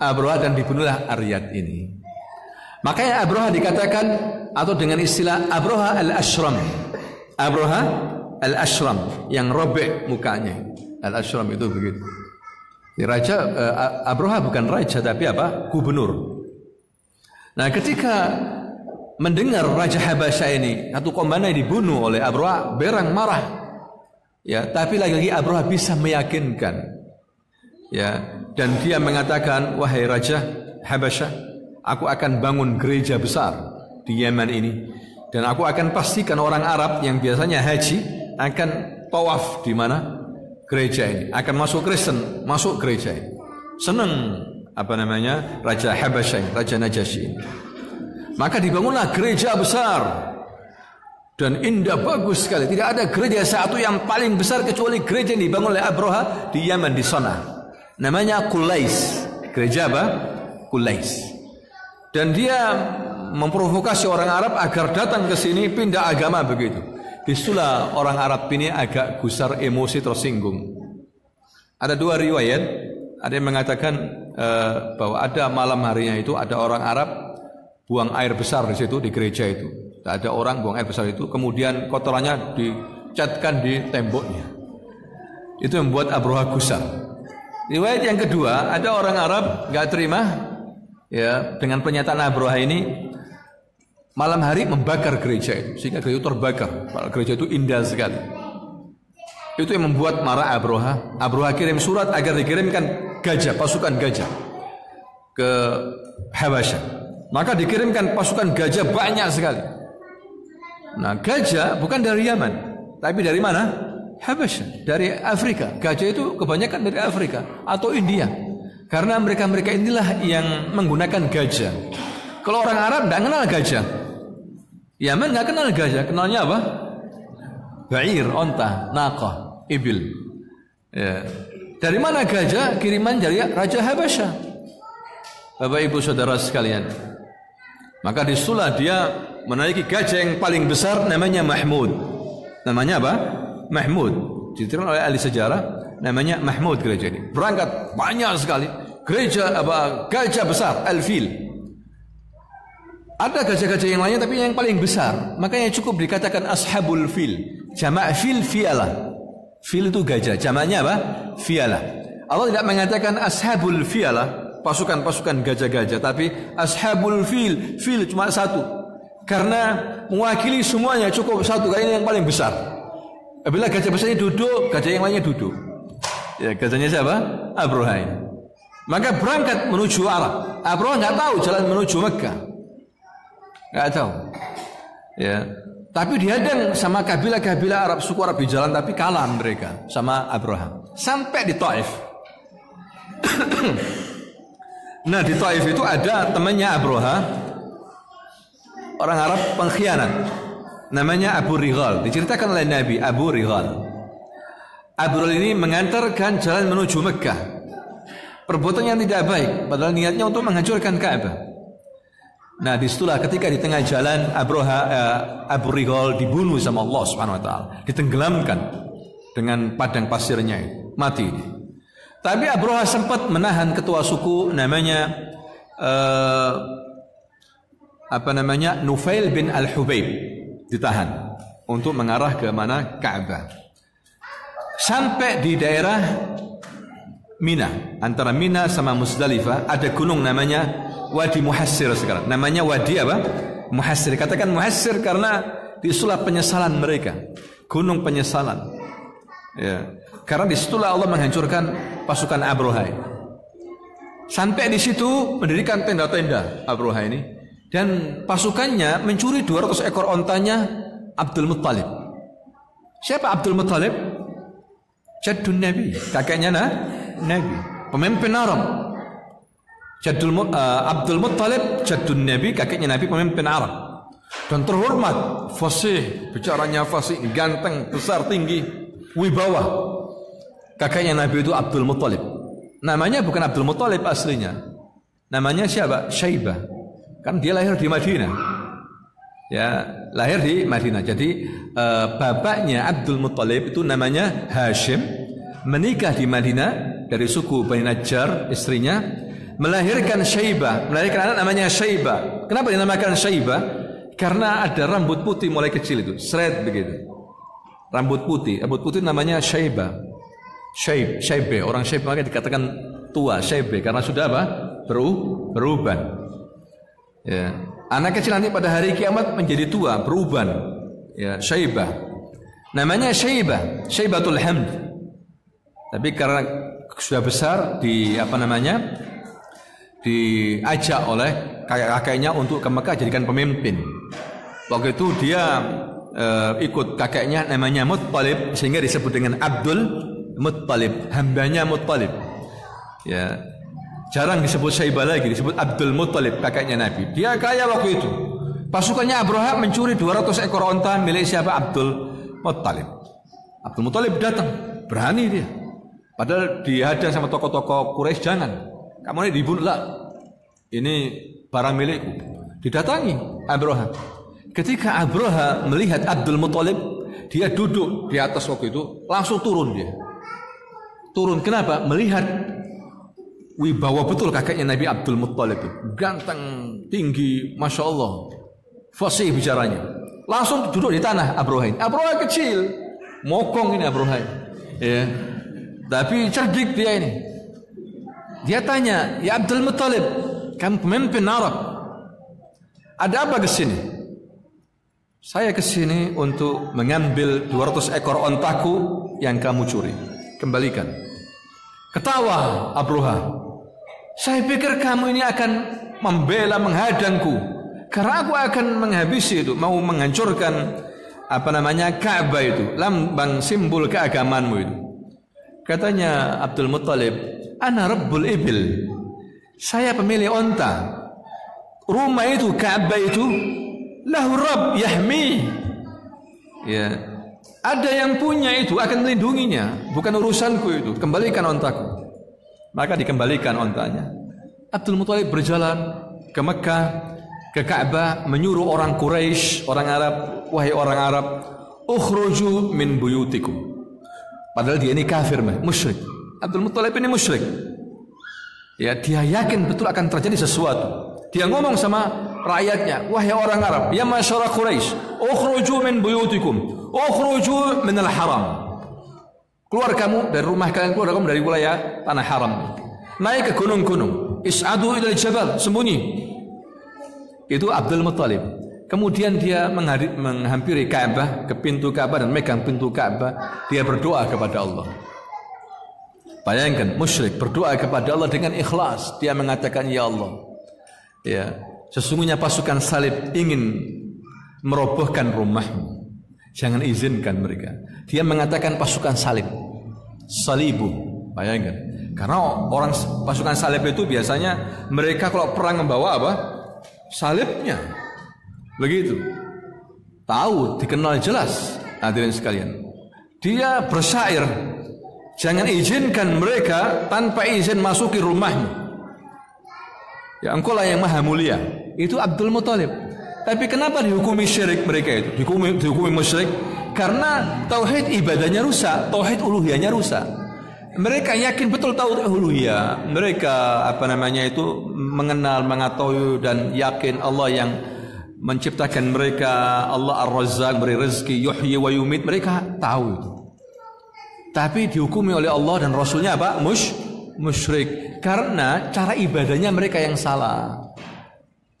Abroha, dan dibunuhlah Aryad ini. Makanya Abroha dikatakan, atau dengan istilah Abroha al-Ashram. Abroha al-Ashram, yang robek mukanya. Al-Ashram itu begitu. Raja Abroha bukan raja, tapi apa? Gubernur. Nah, ketika mendengar Raja Habasyah ini atau komandan dibunuh oleh Abroha, berang marah. Ya, tapi lagi-lagi Abroha bisa meyakinkan. Ya, dan dia mengatakan, wahai Raja Habasyah, aku akan bangun gereja besar di Yaman ini, dan aku akan pastikan orang Arab yang biasanya haji akan tawaf di mana? Gereja ini. Akan masuk Kristen, masuk gereja ini. Senang Raja Habasyah, Raja Najasyi ini. Maka dibangunlah gereja besar dan indah, bagus sekali. Tidak ada gereja satu yang paling besar kecuali gereja yang dibangun oleh Abroha di Yaman, di sana. Namanya Qulais. Gereja apa? Qulais. Dan dia memprovokasi orang Arab agar datang ke sini pindah agama begitu. Disitulah orang Arab ini agak gusar, emosi, tersinggung. Ada dua riwayat. Ada yang mengatakan bahwa ada malam harinya itu ada orang Arab buang air besar di situ, di gereja itu. Ada orang buang air besar itu, kemudian kotorannya dicatkan di temboknya. Itu membuat Abroha gusar. Riwayat yang kedua, ada orang Arab nggak terima ya dengan pernyataan Abroha ini, malam hari membakar gereja itu, sehingga gereja itu terbakar. Gereja itu indah sekali. Itu yang membuat marah Abroha. Abroha kirim surat agar dikirimkan gajah, pasukan gajah ke Habasyah. Maka dikirimkan pasukan gajah banyak sekali. Nah, gajah bukan dari Yaman, tapi dari mana? Habasyah, dari Afrika. Gajah itu kebanyakan dari Afrika atau India. Karena mereka-mereka inilah yang menggunakan gajah. Kalau orang Arab tidak kenal gajah. Yaman nggak kenal gajah, kenalnya apa? Ba'ir, onta, naqah, ibil. Ya. Dari mana gajah? Kiriman dari Raja Habasyah. Bapak Ibu Saudara sekalian. Maka disitulah dia menaiki gajah yang paling besar, namanya Mahmud. Namanya apa? Mahmud. Diceritakan oleh ahli sejarah, namanya Mahmud gereja ini. Berangkat banyak sekali. Gereja gajah besar, al-fil. Ada gajah-gajah yang lainnya tapi yang paling besar. Makanya cukup dikatakan ashabul fil. Jamak fil fialah. Fil itu gajah. Jamaknya apa? Fialah. Allah tidak mengatakan ashabul fialah, pasukan-pasukan gajah-gajah, tapi ashabul fil. Fil cuma satu. Karena mewakili semuanya cukup satu. Karena ini yang paling besar. Apabila gajah besarnya duduk, gajah yang lainnya duduk. Ya, gajahnya siapa? Abroha. Maka berangkat menuju Arab. Abroha nggak tahu jalan menuju Mekah. Nggak tahu. Ya. Tapi dihadang sama kabilah-kabilah Arab, suku Arab di jalan, tapi kalah mereka sama Abroha. Sampai di Taif. Nah, di Taif itu ada temannya Abroha, orang Arab pengkhianat. Namanya Abu Righal. Diceritakan oleh Nabi Abu Righal. Abu Righal ini mengantarkan jalan menuju Mekah. Perbuatan yang tidak baik, padahal niatnya untuk menghancurkan Ka'bah. Nah, disitulah ketika di tengah jalan Abu Righal dibunuh sama Allah Subhanahu wa taala, ditenggelamkan dengan padang pasirnya itu, mati. Tapi Abroha sempat menahan ketua suku namanya Nufail bin Al-Hubayb, ditahan untuk mengarah ke mana? Ka'bah. Sampai di daerah Mina, antara Mina sama Musdalifah ada gunung namanya Wadi Muhassir sekarang. Namanya Wadi apa? Muhassir. Katakan Muhassir karena disitulah penyesalan mereka. Gunung penyesalan. Ya. Karena disitulah Allah menghancurkan pasukan Abroha. Sampai di situ mendirikan tenda-tenda Abroha ini, dan pasukannya mencuri 200 ekor ontanya Abdul Muttalib. Siapa Abdul Muttalib? Jaddun Nabi, kakeknya Nabi, pemimpin Arab. Abdul Muttalib Jaddun Nabi, kakeknya Nabi, pemimpin Arab dan terhormat, fasih, bicaranya fasih, ganteng, besar, tinggi, wibawa. Kakeknya Nabi itu Abdul Muttalib. Namanya bukan Abdul Muttalib aslinya. Namanya siapa? Syaibah. Kan dia lahir di Madinah. Ya, lahir di Madinah. Jadi bapaknya Abdul Muttalib itu namanya Hashim, menikah di Madinah dari suku Bani Najjar, istrinya melahirkan Syaibah, melahirkan anak namanya Syaibah. Kenapa dinamakan Syaibah? Karena ada rambut putih mulai kecil itu, seret begitu. Rambut putih namanya Syaibah. Syaibah, orang Syaibah maka dikatakan tua, Syaibah karena sudah apa? Beruban. Ya. Anak kecil nanti pada hari kiamat menjadi tua, beruban. Ya, Syaibah. Namanya Syaibah, Syaibatul Hamd. Tapi karena sudah besar diajak oleh kakek-kakeknya untuk ke Mekah jadikan pemimpin. Waktu itu dia ikut kakeknya namanya Muttalib, sehingga disebut dengan Abdul Muttalib, hambanya Muttalib. Ya. Jarang disebut Syaibah lagi, disebut Abdul Muttalib, kakeknya Nabi. Dia kaya waktu itu. Pasukannya Abroha mencuri 200 ekor onta milik siapa? Abdul Muttalib. Abdul Muttalib datang, berani dia. Padahal dihadang sama tokoh-tokoh Quraisy, jangan. Kamu ini dibunuh lah. Ini barang milikku. Didatangi Abroha. Ketika Abroha melihat Abdul Muttalib, dia duduk di atas waktu itu, langsung turun dia. Turun kenapa? Melihat wibawa betul kakeknya Nabi Abdul Muttalib itu. Ganteng, tinggi, Masya Allah, fasih bicaranya. Langsung duduk di tanah Abroha ini. Abroha kecil, mokong ini Abroha ini. Ya. Tapi cerdik dia ini. Dia tanya, ya Abdul Muttalib, kamu pemimpin Arab, ada apa ke sini? Saya ke sini untuk mengambil 200 ekor ontaku yang kamu curi. Kembalikan. Ketawa Abroha. Saya pikir kamu ini akan membela, menghadangku, karena aku akan menghabisi itu, mau menghancurkan Ka'bah itu, lambang simbol keagamanmu itu. Katanya Abdul Muttalib, ana Rabbul Ibil, saya pemilik onta. Rumah itu, Ka'bah itu, lahu Rabb yahmi. Ya, ada yang punya itu akan melindunginya, bukan urusanku itu. Kembalikan ontaku. Maka dikembalikan ontanya. Abdul Muttalib berjalan ke Mekah, ke Ka'bah, menyuruh orang Quraisy, orang Arab, wahai orang Arab, ukhruju min buyutikum. Padahal dia ini kafir, musyrik. Abdul Muttalib ini musyrik. Ya, dia yakin betul akan terjadi sesuatu. Dia ngomong sama rakyatnya, wahai orang Arab, ya masyarakat Quraisy, ukhruju min buyutikum, ukhruju min al-haram. Keluar kamu dari rumah kalian, keluar kamu dari wilayah tanah haram. Naik ke gunung-gunung, is'adu ilal jabal, sembunyi. Itu Abdul Muttalib. Kemudian dia menghampiri Ka'bah, ke pintu Ka'bah dan megang pintu Ka'bah. Dia berdoa kepada Allah. Bayangkan, musyrik berdoa kepada Allah dengan ikhlas. Dia mengatakan, ya Allah, ya, sesungguhnya pasukan salib ingin merobohkan rumahmu. Jangan izinkan mereka. Dia mengatakan pasukan salib, salibu. Bayangkan, karena orang pasukan salib itu biasanya mereka kalau perang membawa apa? Salibnya. Begitu. Tahu, dikenal jelas. Hadirin sekalian. Dia bersyair, jangan izinkan mereka tanpa izin masuki rumahmu. Ya, engkau lah yang maha mulia. Itu Abdul Muttalib. Tapi kenapa dihukumi syirik mereka itu? Dihukumi musyrik karena tauhid ibadahnya rusak, tauhid uluhiyahnya rusak. Mereka yakin betul tauhid uluhiyah. Mereka mengenal, mengetahui dan yakin Allah yang menciptakan mereka, Allah Ar-Razzaq, beri rezeki, yuhyi wa yumit. Mereka tahu itu. Tapi dihukumi oleh Allah dan Rasulnya apa? Musyrik. Karena cara ibadahnya mereka yang salah.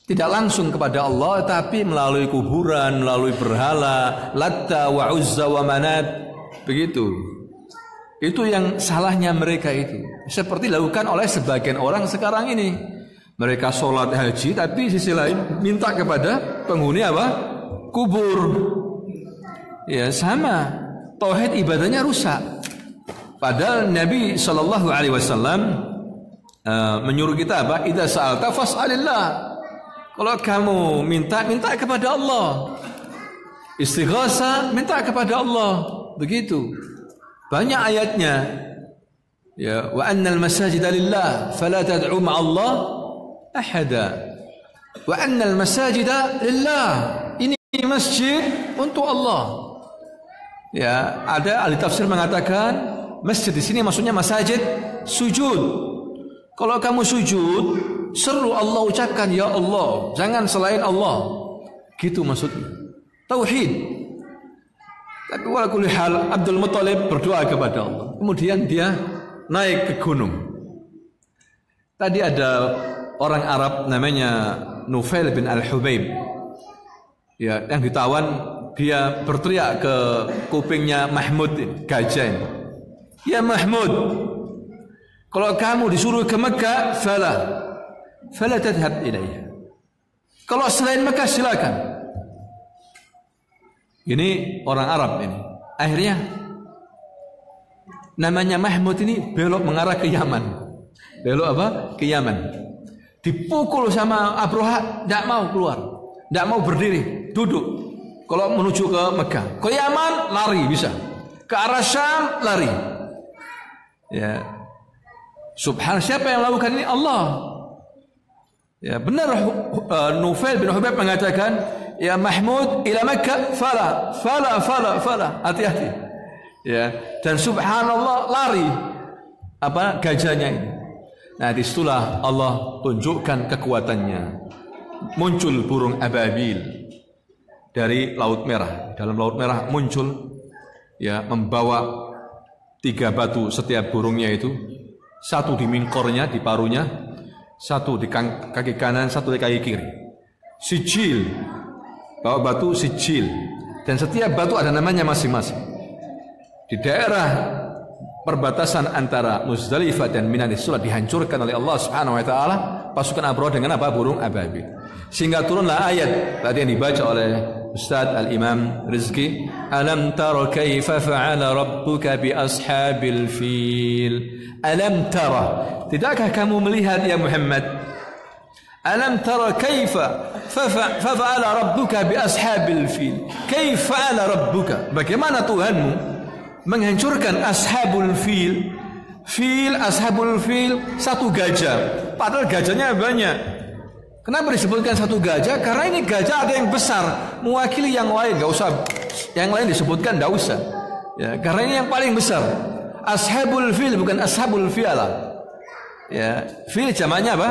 Tidak langsung kepada Allah, tapi melalui kuburan, melalui berhala, Latta wa Uzza wa Manat. Begitu. Itu yang salahnya mereka itu. Seperti dilakukan oleh sebagian orang sekarang ini. Mereka sholat haji, tapi sisi lain minta kepada penghuni apa? Kubur. Ya sama. Tauhid ibadahnya rusak. Padahal Nabi SAW menyuruh kita apa? Idza sa'alta fas'alillah. Kalau kamu minta kepada Allah. Istighasa, minta kepada Allah. Begitu. Banyak ayatnya. Ya, wa annal masajida lillah fala tad'u ma'allah ahada. Wa annal masajida lillah. Ini masjid untuk Allah. Ya, ada ahli tafsir mengatakan masjid di sini maksudnya masajid sujud. Kalau kamu sujud, seru Allah ucapkan ya Allah, jangan selain Allah. Gitu maksudnya. Tauhid. Tapi wala kulli hal Abdul Muttalib berdoa kepada Allah. Kemudian dia naik ke gunung. Tadi ada orang Arab namanya Nufail bin Al-Hubaib. Ya, yang ditawan, dia berteriak ke kupingnya Mahmud, gajah. Ya Mahmud, kalau kamu disuruh ke Mekah, fala tadhhab ilayha. Kalau selain Mekah silakan. Ini orang Arab ini. Akhirnya namanya Mahmud ini belok mengarah ke Yaman. Belok apa? Ke Yaman. Dipukul sama Abroha, tidak mau keluar, tidak mau berdiri, duduk. Kalau menuju ke Mekah, ke Yaman lari bisa, ke arah Syam lari. Ya, subhan, siapa yang lakukan ini? Allah. Ya, benar. Nufail bin Hubaib mengatakan, ya Mahmud ila Makkah fala. Hati-hati. Ya, dan subhanallah lari apa gajahnya ini. Nah, disitulah Allah tunjukkan kekuatannya. Muncul burung ababil dari Laut Merah. Dalam Laut Merah muncul, ya, membawa 3 batu setiap burungnya itu. Satu di mingkornya, di parunya, satu di kaki kanan, satu di kaki kiri. Sijil, bawa batu sijil, dan setiap batu ada namanya masing-masing. Di daerah perbatasan antara Muzdalifah dan Mina sudah dihancurkan oleh Allah Subhanahu wa taala pasukan Abraha dengan apa? Burung ababil. Sehingga turunlah ayat tadi yang dibaca oleh Ustaz Al-Imam Rizki, alam tara kaifa fa'ala rabbuka bi ashabil fil. Alam tara, tidakkah kamu melihat ya Muhammad? Alam tara kaifa fa'ala rabbuka bi ashabil fil. Kaifa fa'ala rabbuka? Bagaimana Tuhanmu menghancurkan ashabul fil? Ashabul fil satu gajah, padahal gajahnya banyak. Kenapa disebutkan satu gajah? Karena ini gajah ada yang besar mewakili yang lain. Gak usah Yang lain disebutkan tidak usah. Ya, karena ini yang paling besar. Ashabul fil bukan ashabul fialah. Ya, fil jamaknya apa?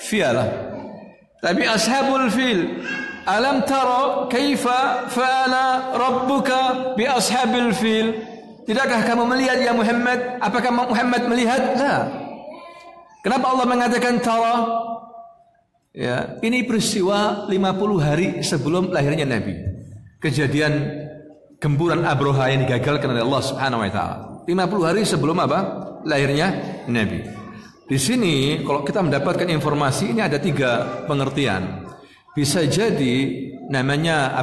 Fialah. Tapi ashabul fil. Alam tara kaifa fa'ala rabbuka bi ashabil fil? Tidakkah kamu melihat ya Muhammad? Apakah Muhammad melihat? La. Kenapa Allah mengatakan tara? Ya, ini peristiwa 50 hari sebelum lahirnya Nabi. Kejadian gempuran Abroha yang digagalkan oleh Allah Subhanahu wa taala. 50 hari sebelum apa? Lahirnya Nabi. Di sini kalau kita mendapatkan informasi ini ada 3 pengertian. Bisa jadi namanya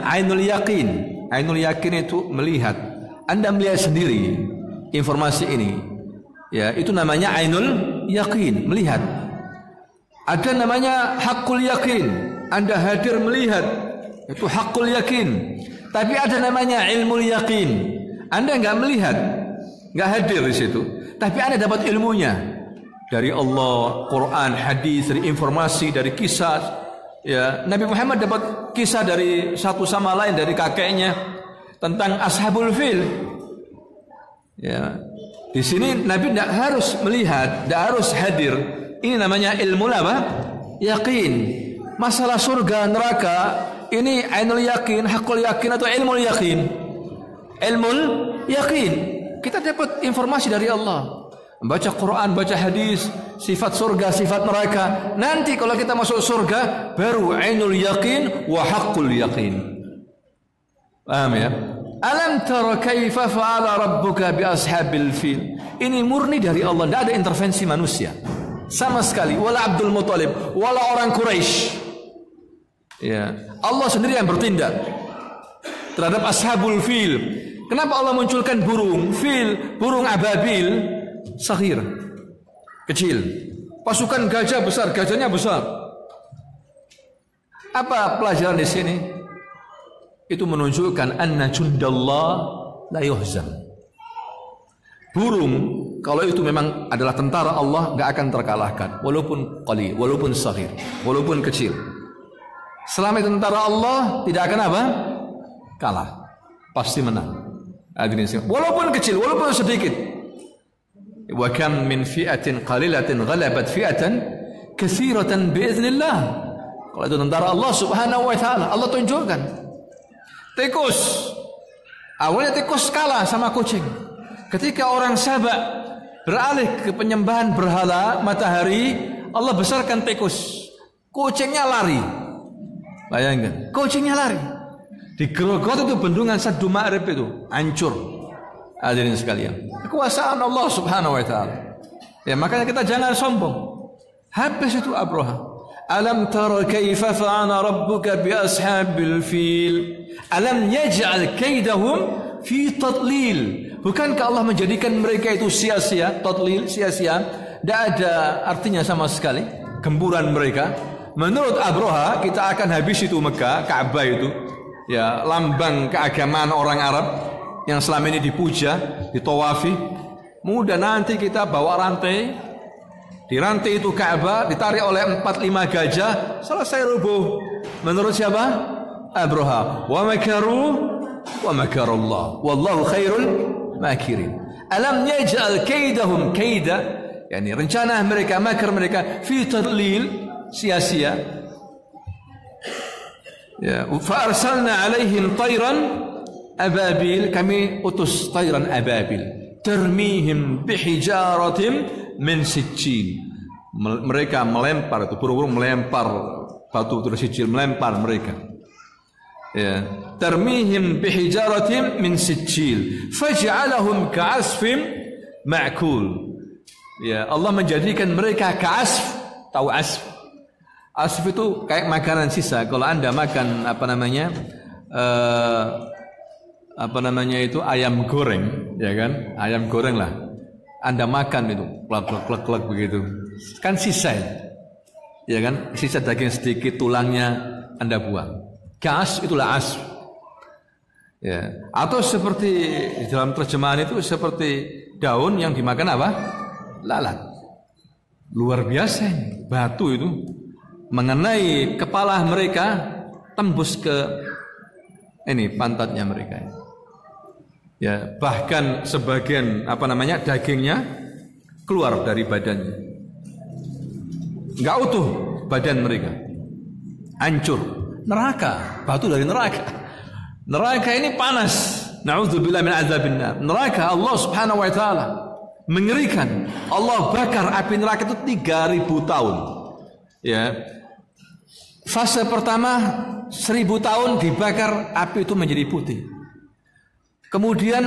ainul yakin. Ainul yakin itu melihat. Anda melihat sendiri informasi ini. Ya, itu namanya ainul yakin, melihat. Ada namanya hakul yakin. Anda hadir melihat. Itu hakul yakin. Tapi ada namanya ilmu yakin. Anda enggak melihat, enggak hadir di situ, tapi Anda dapat ilmunya. Dari Allah, Quran, hadis, dari informasi, dari kisah. Ya, Nabi Muhammad dapat kisah dari satu sama lain dari kakeknya tentang ashabul fil. Ya, di sini Nabi tidak harus melihat, tidak harus hadir. Ini namanya ilmu apa? Yakin. Masalah surga neraka ini ainul yakin, hakul yakin atau ilmu yakin? Ilmu yakin. Kita dapat informasi dari Allah. Baca Quran, baca hadis, sifat surga, sifat neraka. Nanti kalau kita masuk surga, baru ainul yakin wa haqqul yakin. Paham ya? Alam tara kaifa fa'ala rabbuka bi ashabil fil. Ini murni dari Allah, tidak ada intervensi manusia. Sama sekali, wala Abdul Muthalib, wala orang Quraisy. Ya, Allah sendiri yang bertindak terhadap ashabul fil. Kenapa Allah munculkan burung fil, burung ababil? Saghir, kecil. Pasukan gajah besar, gajahnya besar. Apa pelajaran di sini? Itu menunjukkan anna jundallah la yuhzan. Burung kalau itu memang adalah tentara Allah, enggak akan terkalahkan, walaupun qalil, walaupun saghir, walaupun kecil. Selama tentara Allah tidak akan apa? Kalah. Pasti menang. Walaupun kecil, walaupun sedikit. Wa kam min fi'atin qalilatin ghalabat fi'atan katsiratan biiznillah. Kalau itu tentara Allah Subhanahu wa taala, Allah tunjukkan. Tikus. Awalnya tikus kalah sama kucing. Ketika orang Sabak beralih ke penyembahan berhala matahari, Allah besarkan tikus. Kucingnya lari. Bayangkan, kucingnya lari. Di Grogot itu bendungan Saddu Ma'rib itu hancur. Hadirin sekalian, kekuasaan Allah Subhanahu wa taala. Ya, makanya kita jangan sombong. Habis itu Abroha. Alam tara kaifa fa'ala rabbuka bi ashabil fil? Alam yaj'al kaidahum fi tadlil? Bukankah Allah menjadikan mereka itu sia-sia? Tadlil, sia-sia. Tidak ada artinya sama sekali gemburan mereka. Menurut Abroha, kita akan habis itu Mekah, Ka'bah itu. Ya, lambang keagamaan orang Arab yang selama ini dipuja, ditawafi. Mudah nanti kita bawa rantai, di rantai itu Ka'bah ditarik oleh 4-5 gajah, selesai rubuh. Menurut siapa? Abroha. Wa makaru wa makarallah wallahu khairul makirin. Alam yaj'al kaidahum kaida, yani rencana mereka, makar mereka, fi tadlil, sia-sia. Ya, fa arsalna alaihim tayran ababil, kami utus tayran ababil, termihim bihijaratim min sijil. Mereka melempar, itu burung-burung melempar batu dari sijil, melempar mereka. Ya, termihim bihijaratim min sijil faj'alahum ka'asfim ma'kul. Ya, Allah menjadikan mereka ka'asf. Tahu asf? Asf itu kayak makanan sisa. Kalau Anda makan itu ayam goreng, ya kan? Ayam goreng lah. Anda makan itu, klek begitu. Kan sisa, ya kan? Sisa daging sedikit, tulangnya Anda buang. Kas itulah asf. Ya. Atau seperti di dalam terjemahan itu seperti daun yang dimakan apa? Lalat. Luar biasa ini. Batu itu mengenai kepala mereka, tembus ke Ini pantatnya mereka. Ya, bahkan sebagian dagingnya keluar dari badannya. Enggak utuh badan mereka. Hancur. Neraka, batu dari neraka. Neraka ini panas. Na'udzubillah min azabinnar. Neraka Allah Subhanahu wa taala mengerikan. Allah bakar api neraka itu 3000 tahun. Ya. Fase pertama 1000 tahun dibakar, api itu menjadi putih. Kemudian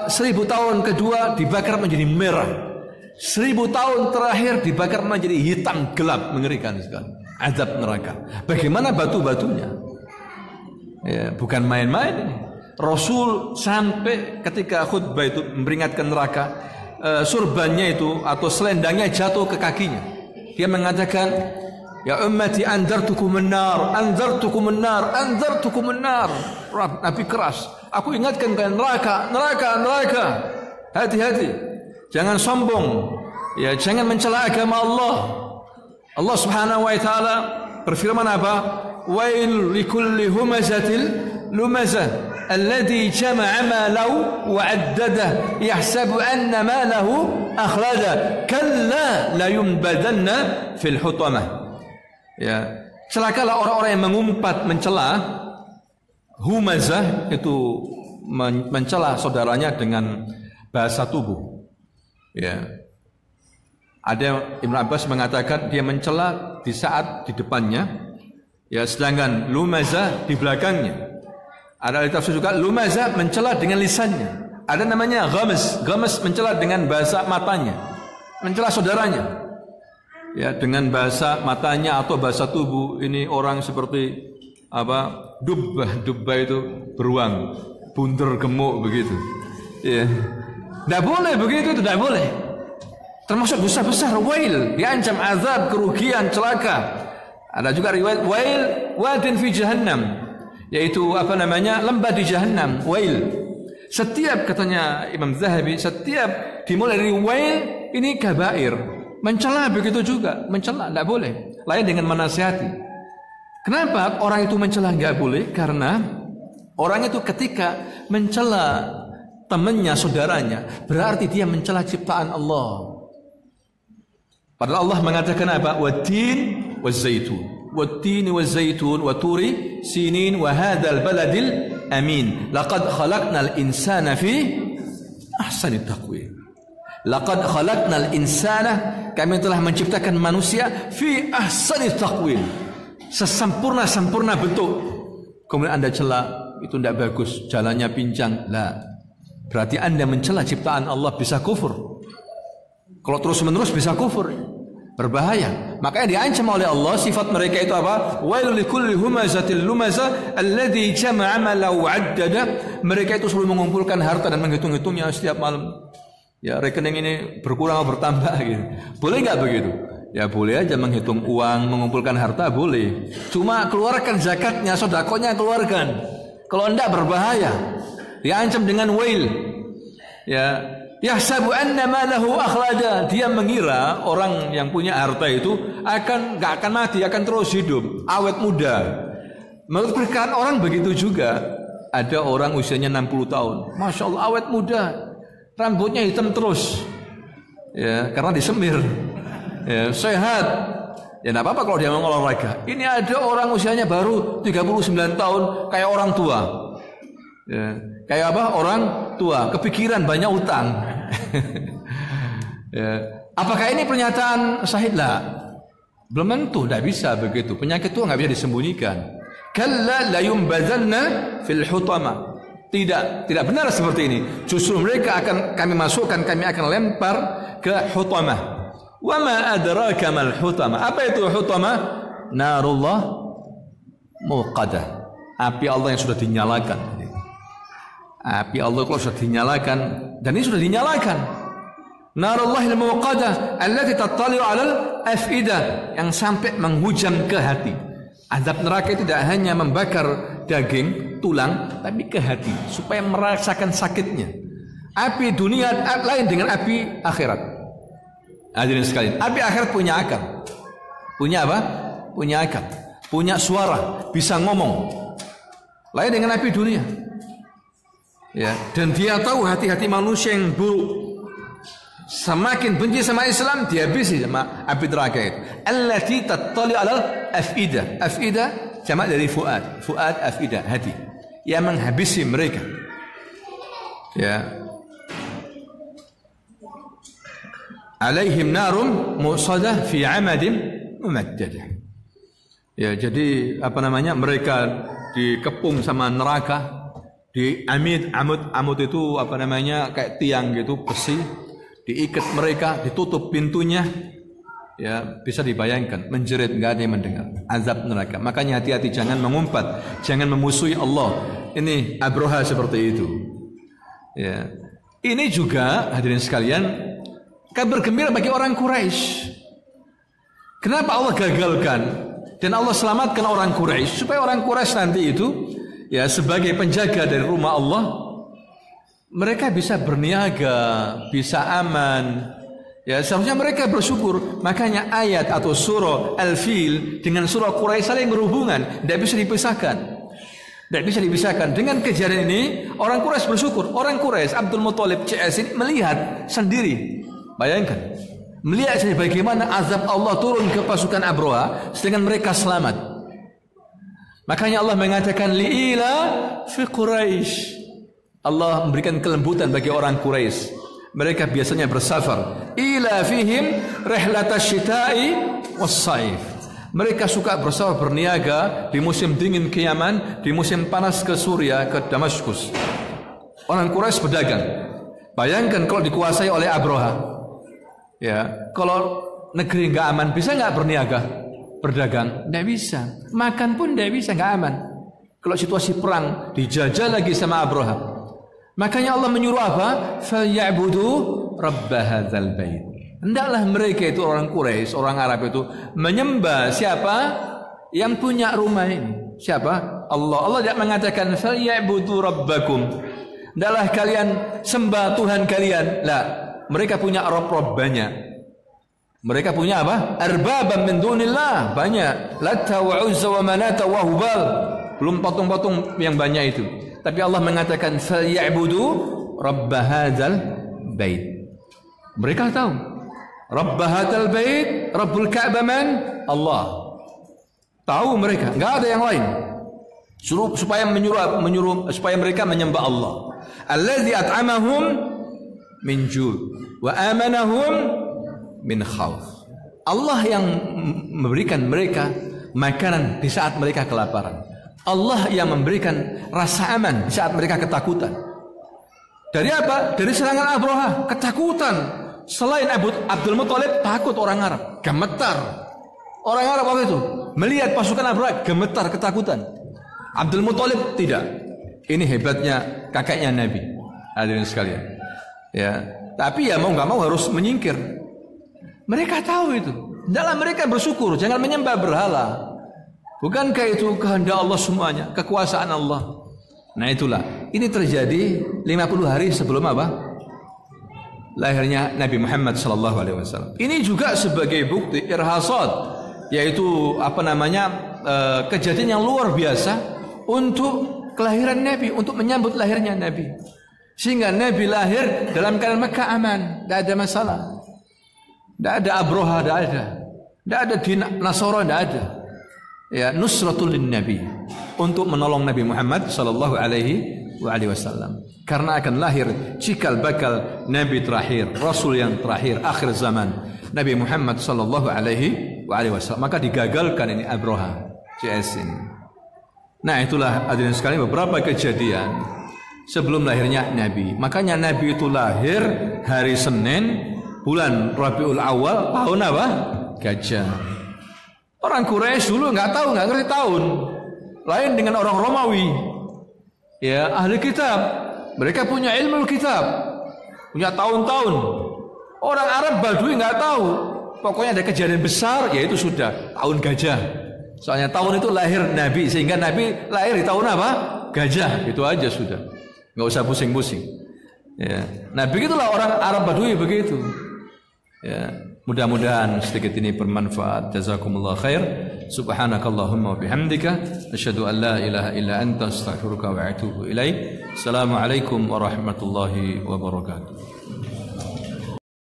1000 tahun kedua dibakar menjadi merah. 1000 tahun terakhir dibakar menjadi hitam gelap, mengerikan sekali. Azab neraka. Bagaimana batu-batunya? Ya, bukan main-main ini. Rasul sampai ketika khutbah itu memperingatkan neraka, surbannya itu atau selendangnya jatuh ke kakinya. Dia mengatakan, ya ummati anzartukum an-nar, anzartukum an-nar, anzartukum an-nar. Nabi keras, aku ingatkan kalian neraka, neraka, neraka. Hati-hati, jangan sombong. Ya, jangan mencela agama Allah. Allah Subhanahu wa taala berfirman apa? Wail likulli humazatil lumazah alladhi jama'a malahu wa 'addadah yahsabu anna malahu akhlada kalla la yunbadanna fil hutamah. Ya, celakalah orang-orang yang mengumpat mencela. Humazah itu mencela saudaranya dengan bahasa tubuh. Ya. Ada Ibnu Abbas mengatakan dia mencela di saat di depannya, ya, sedangkan lumazah di belakangnya. Ada tafsir juga lumazah mencela dengan lisannya. Ada namanya ghamas, ghamas mencela dengan bahasa matanya, mencela saudaranya. Ya, dengan bahasa matanya atau bahasa tubuh. Ini orang seperti apa? Dubbah itu beruang, bunder gemuk begitu. Ya. Tidak boleh begitu, itu tidak boleh. Termasuk dosa besar, wail, diancam azab, kerugian, celaka. Ada juga riwayat wail wadin fi jahannam, yaitu lembah di jahannam, wail. Setiap, katanya Imam Zahabi, setiap dimulai dari wail ini kabair. Mencela begitu juga, mencela tidak boleh. Lain dengan menasihati. Kenapa orang itu mencela enggak boleh? Karena orang itu ketika mencela temannya, saudaranya, berarti dia mencela ciptaan Allah. Padahal Allah mengatakan apa? Wat-tin waz-zaitun. Wat-tin waz-zaitun wa turi sinin wa hadzal baladil amin. Laqad khalaqnal insana fi ahsani taqwim. Laqad khalaqnal insana, kami telah menciptakan manusia fi ahsani taqwim. Sesempurna-sempurna bentuk. Kemudian Anda cela, itu tidak bagus, jalannya pincang. Lah, berarti Anda mencela ciptaan Allah, bisa kufur. Kalau terus-menerus bisa kufur, berbahaya. Makanya diancam oleh Allah, sifat mereka itu apa? Wailul likulli humazatil lumazah alladzi jama'a malahu 'addada. Mereka itu selalu mengumpulkan harta dan menghitung-hitungnya setiap malam. Ya, rekening ini berkurang atau bertambah gitu. Boleh enggak begitu? Ya boleh aja menghitung uang, mengumpulkan harta boleh. Cuma keluarkan zakatnya, sedekahnya keluarkan. Kalau enggak berbahaya. Diancam dengan wail. Ya, yahsabu anna malahu akhlada. Dia mengira orang yang punya harta itu enggak akan mati, akan terus hidup, awet muda. Menurut perkiraan orang begitu juga. Ada orang usianya 60 tahun. Masya Allah awet muda. Rambutnya hitam terus. Ya, karena disemir. Ya, sehat. Ya enggak apa-apa kalau dia mau olahraga. Ini ada orang usianya baru 39 tahun kayak orang tua. Ya, kayak apa? Orang tua, kepikiran banyak utang. Ya. Apakah ini pernyataan sahih? Lah. Belum tentu, tidak bisa begitu. Penyakit itu enggak bisa disembunyikan. Kalla la yumbazanna fil hutama. Tidak benar seperti ini. Justru mereka akan kami masukkan, kami akan lempar ke hutamah. Wa ma adraka mal hutama. Apa itu hutama? Narullah muqadah. Api Allah yang sudah dinyalakan. Api Allah kalau sudah dinyalakan, dan ini sudah dinyalakan. Narullahil muqadah allati tattali'u 'alal af'idah, yang sampai menghujam ke hati. Azab neraka itu tidak hanya membakar daging, tulang, tapi ke hati supaya merasakan sakitnya. Api dunia lain dengan api akhirat. Hadirin sekalian, api akhirat punya akal. Punya apa? Punya akal. Punya suara, bisa ngomong. lain dengan api dunia. Ya, dan dia tahu hati-hati manusia yang buruk. Semakin benci sama Islam, dihabisi sama api neraka itu. Allati tattali 'alal afida. Afida jamak dari fuad. Fuad afida, hati. Yang menghabisi mereka. Ya. Alaihim narum musadah fi 'amadin mumaddadah. Ya, jadi mereka dikepung sama neraka. Di amud itu kayak tiang gitu, besi, diikat mereka, ditutup pintunya. Ya, bisa dibayangkan, menjerit, nggak ada yang mendengar. Azab neraka. Makanya hati-hati, jangan mengumpat, jangan memusuhi Allah. Ini Abroha seperti itu. Ya, ini juga hadirin sekalian, kabar gembira bagi orang Quraisy. Kenapa Allah gagalkan dan Allah selamatkan orang Quraisy? Supaya orang Quraisy nanti itu, ya, sebagai penjaga dari rumah Allah, mereka bisa berniaga, bisa aman. Ya, seharusnya mereka bersyukur. Makanya ayat atau surah Al-Fil dengan surah Quraisy saling berhubungan, tidak bisa dipisahkan. Tidak bisa dipisahkan. Dengan kejadian ini, orang Quraisy bersyukur. Orang Quraisy, Abdul Muthalib CS ini melihat sendiri. Bayangkan, melihat sendiri bagaimana azab Allah turun ke pasukan Abroha, sedangkan mereka selamat. Makanya Allah mengatakan li'ila fi Quraisy. Allah memberikan kelembutan bagi orang Quraisy. Mereka biasanya bersafar. Ila fihim rihlatash syita'i was-saif. Mereka suka bersafar berniaga di musim dingin ke Yaman, di musim panas ke Suria, ke Damaskus. Orang Quraisy berdagang. Bayangkan kalau dikuasai oleh Abroha. Ya, kalau negeri enggak aman, bisa enggak berniaga? Berdagang, tidak bisa. Makan pun tidak bisa, nggak aman. Kalau situasi perang, dijajah lagi sama Abroha. Makanya Allah menyuruh apa? Falyabudu rabb hadzal bait. Hendaklah mereka itu orang Quraisy, orang Arab itu menyembah siapa? Yang punya rumah ini. Siapa? Allah. Allah tidak mengatakan falyabudu rabbakum. Hendaklah kalian sembah Tuhan kalian. Lah, mereka punya rob-rob banyak. Mereka punya apa? Arbabam min dunillah, banyak. Latta wa Uzza wa Manata wa Hubal. Belum patung-patung yang banyak itu. Tapi Allah mengatakan falyabudu rabb hadzal bait. Mereka tahu rabb hadzal bait, Rabbul Ka'bah man? Allah. Tahu mereka, enggak ada yang lain. Suruh supaya menyuruh supaya mereka menyembah Allah. Allazi at'amahum min ju' wa amanahum min khawf. Allah yang memberikan mereka makanan di saat mereka kelaparan. Allah yang memberikan rasa aman di saat mereka ketakutan. Dari apa? Dari serangan Abroha, ketakutan. Selain Abdul Muthalib, takut orang Arab, gemetar. Orang Arab waktu itu melihat pasukan Abroha, gemetar, ketakutan. Abdul Muthalib tidak. Ini hebatnya kakeknya Nabi. Hadirin sekalian. Ya, tapi ya mau nggak mau harus menyingkir. Mereka tahu itu. Dalam mereka bersyukur, jangan menyembah berhala. Bukankah itu kehendak Allah semuanya, kekuasaan Allah? Nah itulah, ini terjadi 50 hari sebelum apa? Lahirnya Nabi Muhammad SAW. Ini juga sebagai bukti irhasad, yaitu kejadian yang luar biasa untuk kelahiran Nabi, untuk menyambut lahirnya Nabi. Sehingga Nabi lahir dalam keadaan Mekah aman, tidak ada masalah. Tidak ada Abroha, tidak ada. Tidak ada di Nasara, tidak ada. Ya, nusratul lin Nabi, untuk menolong Nabi Muhammad sallallahu alaihi wasallam. Karena akan lahir cikal bakal Nabi terakhir, Rasul yang terakhir, akhir zaman, Nabi Muhammad sallallahu alaihi wasallam. Maka digagalkan ini Abroha, CS ini. Nah itulah hadirin sekalian beberapa kejadian sebelum lahirnya Nabi. Makanya Nabi itu lahir hari Senin, bulan Rabiul Awal, tahun apa? Gajah. Orang Quraisy dulu nggak ngerti tahun. Lain dengan orang Romawi. Ya, ahli kitab. Mereka punya ilmu kitab. Punya tahun-tahun. Orang Arab Badui nggak tahu. Pokoknya ada kejadian besar, yaitu sudah tahun gajah. Soalnya tahun itu lahir Nabi, sehingga Nabi lahir di tahun apa? Gajah. Itu aja sudah. Nggak usah pusing-pusing. Ya. Nah begitulah orang Arab Badui begitu. Ya. Mudah-mudahan sedikit ini bermanfaat. Jazakumullah khair. Subhanakallahumma wa bihamdika asyhadu an la ilaha illa anta astaghfiruka wa atubu ilaik. Assalamualaikum warahmatullahi wabarakatuh.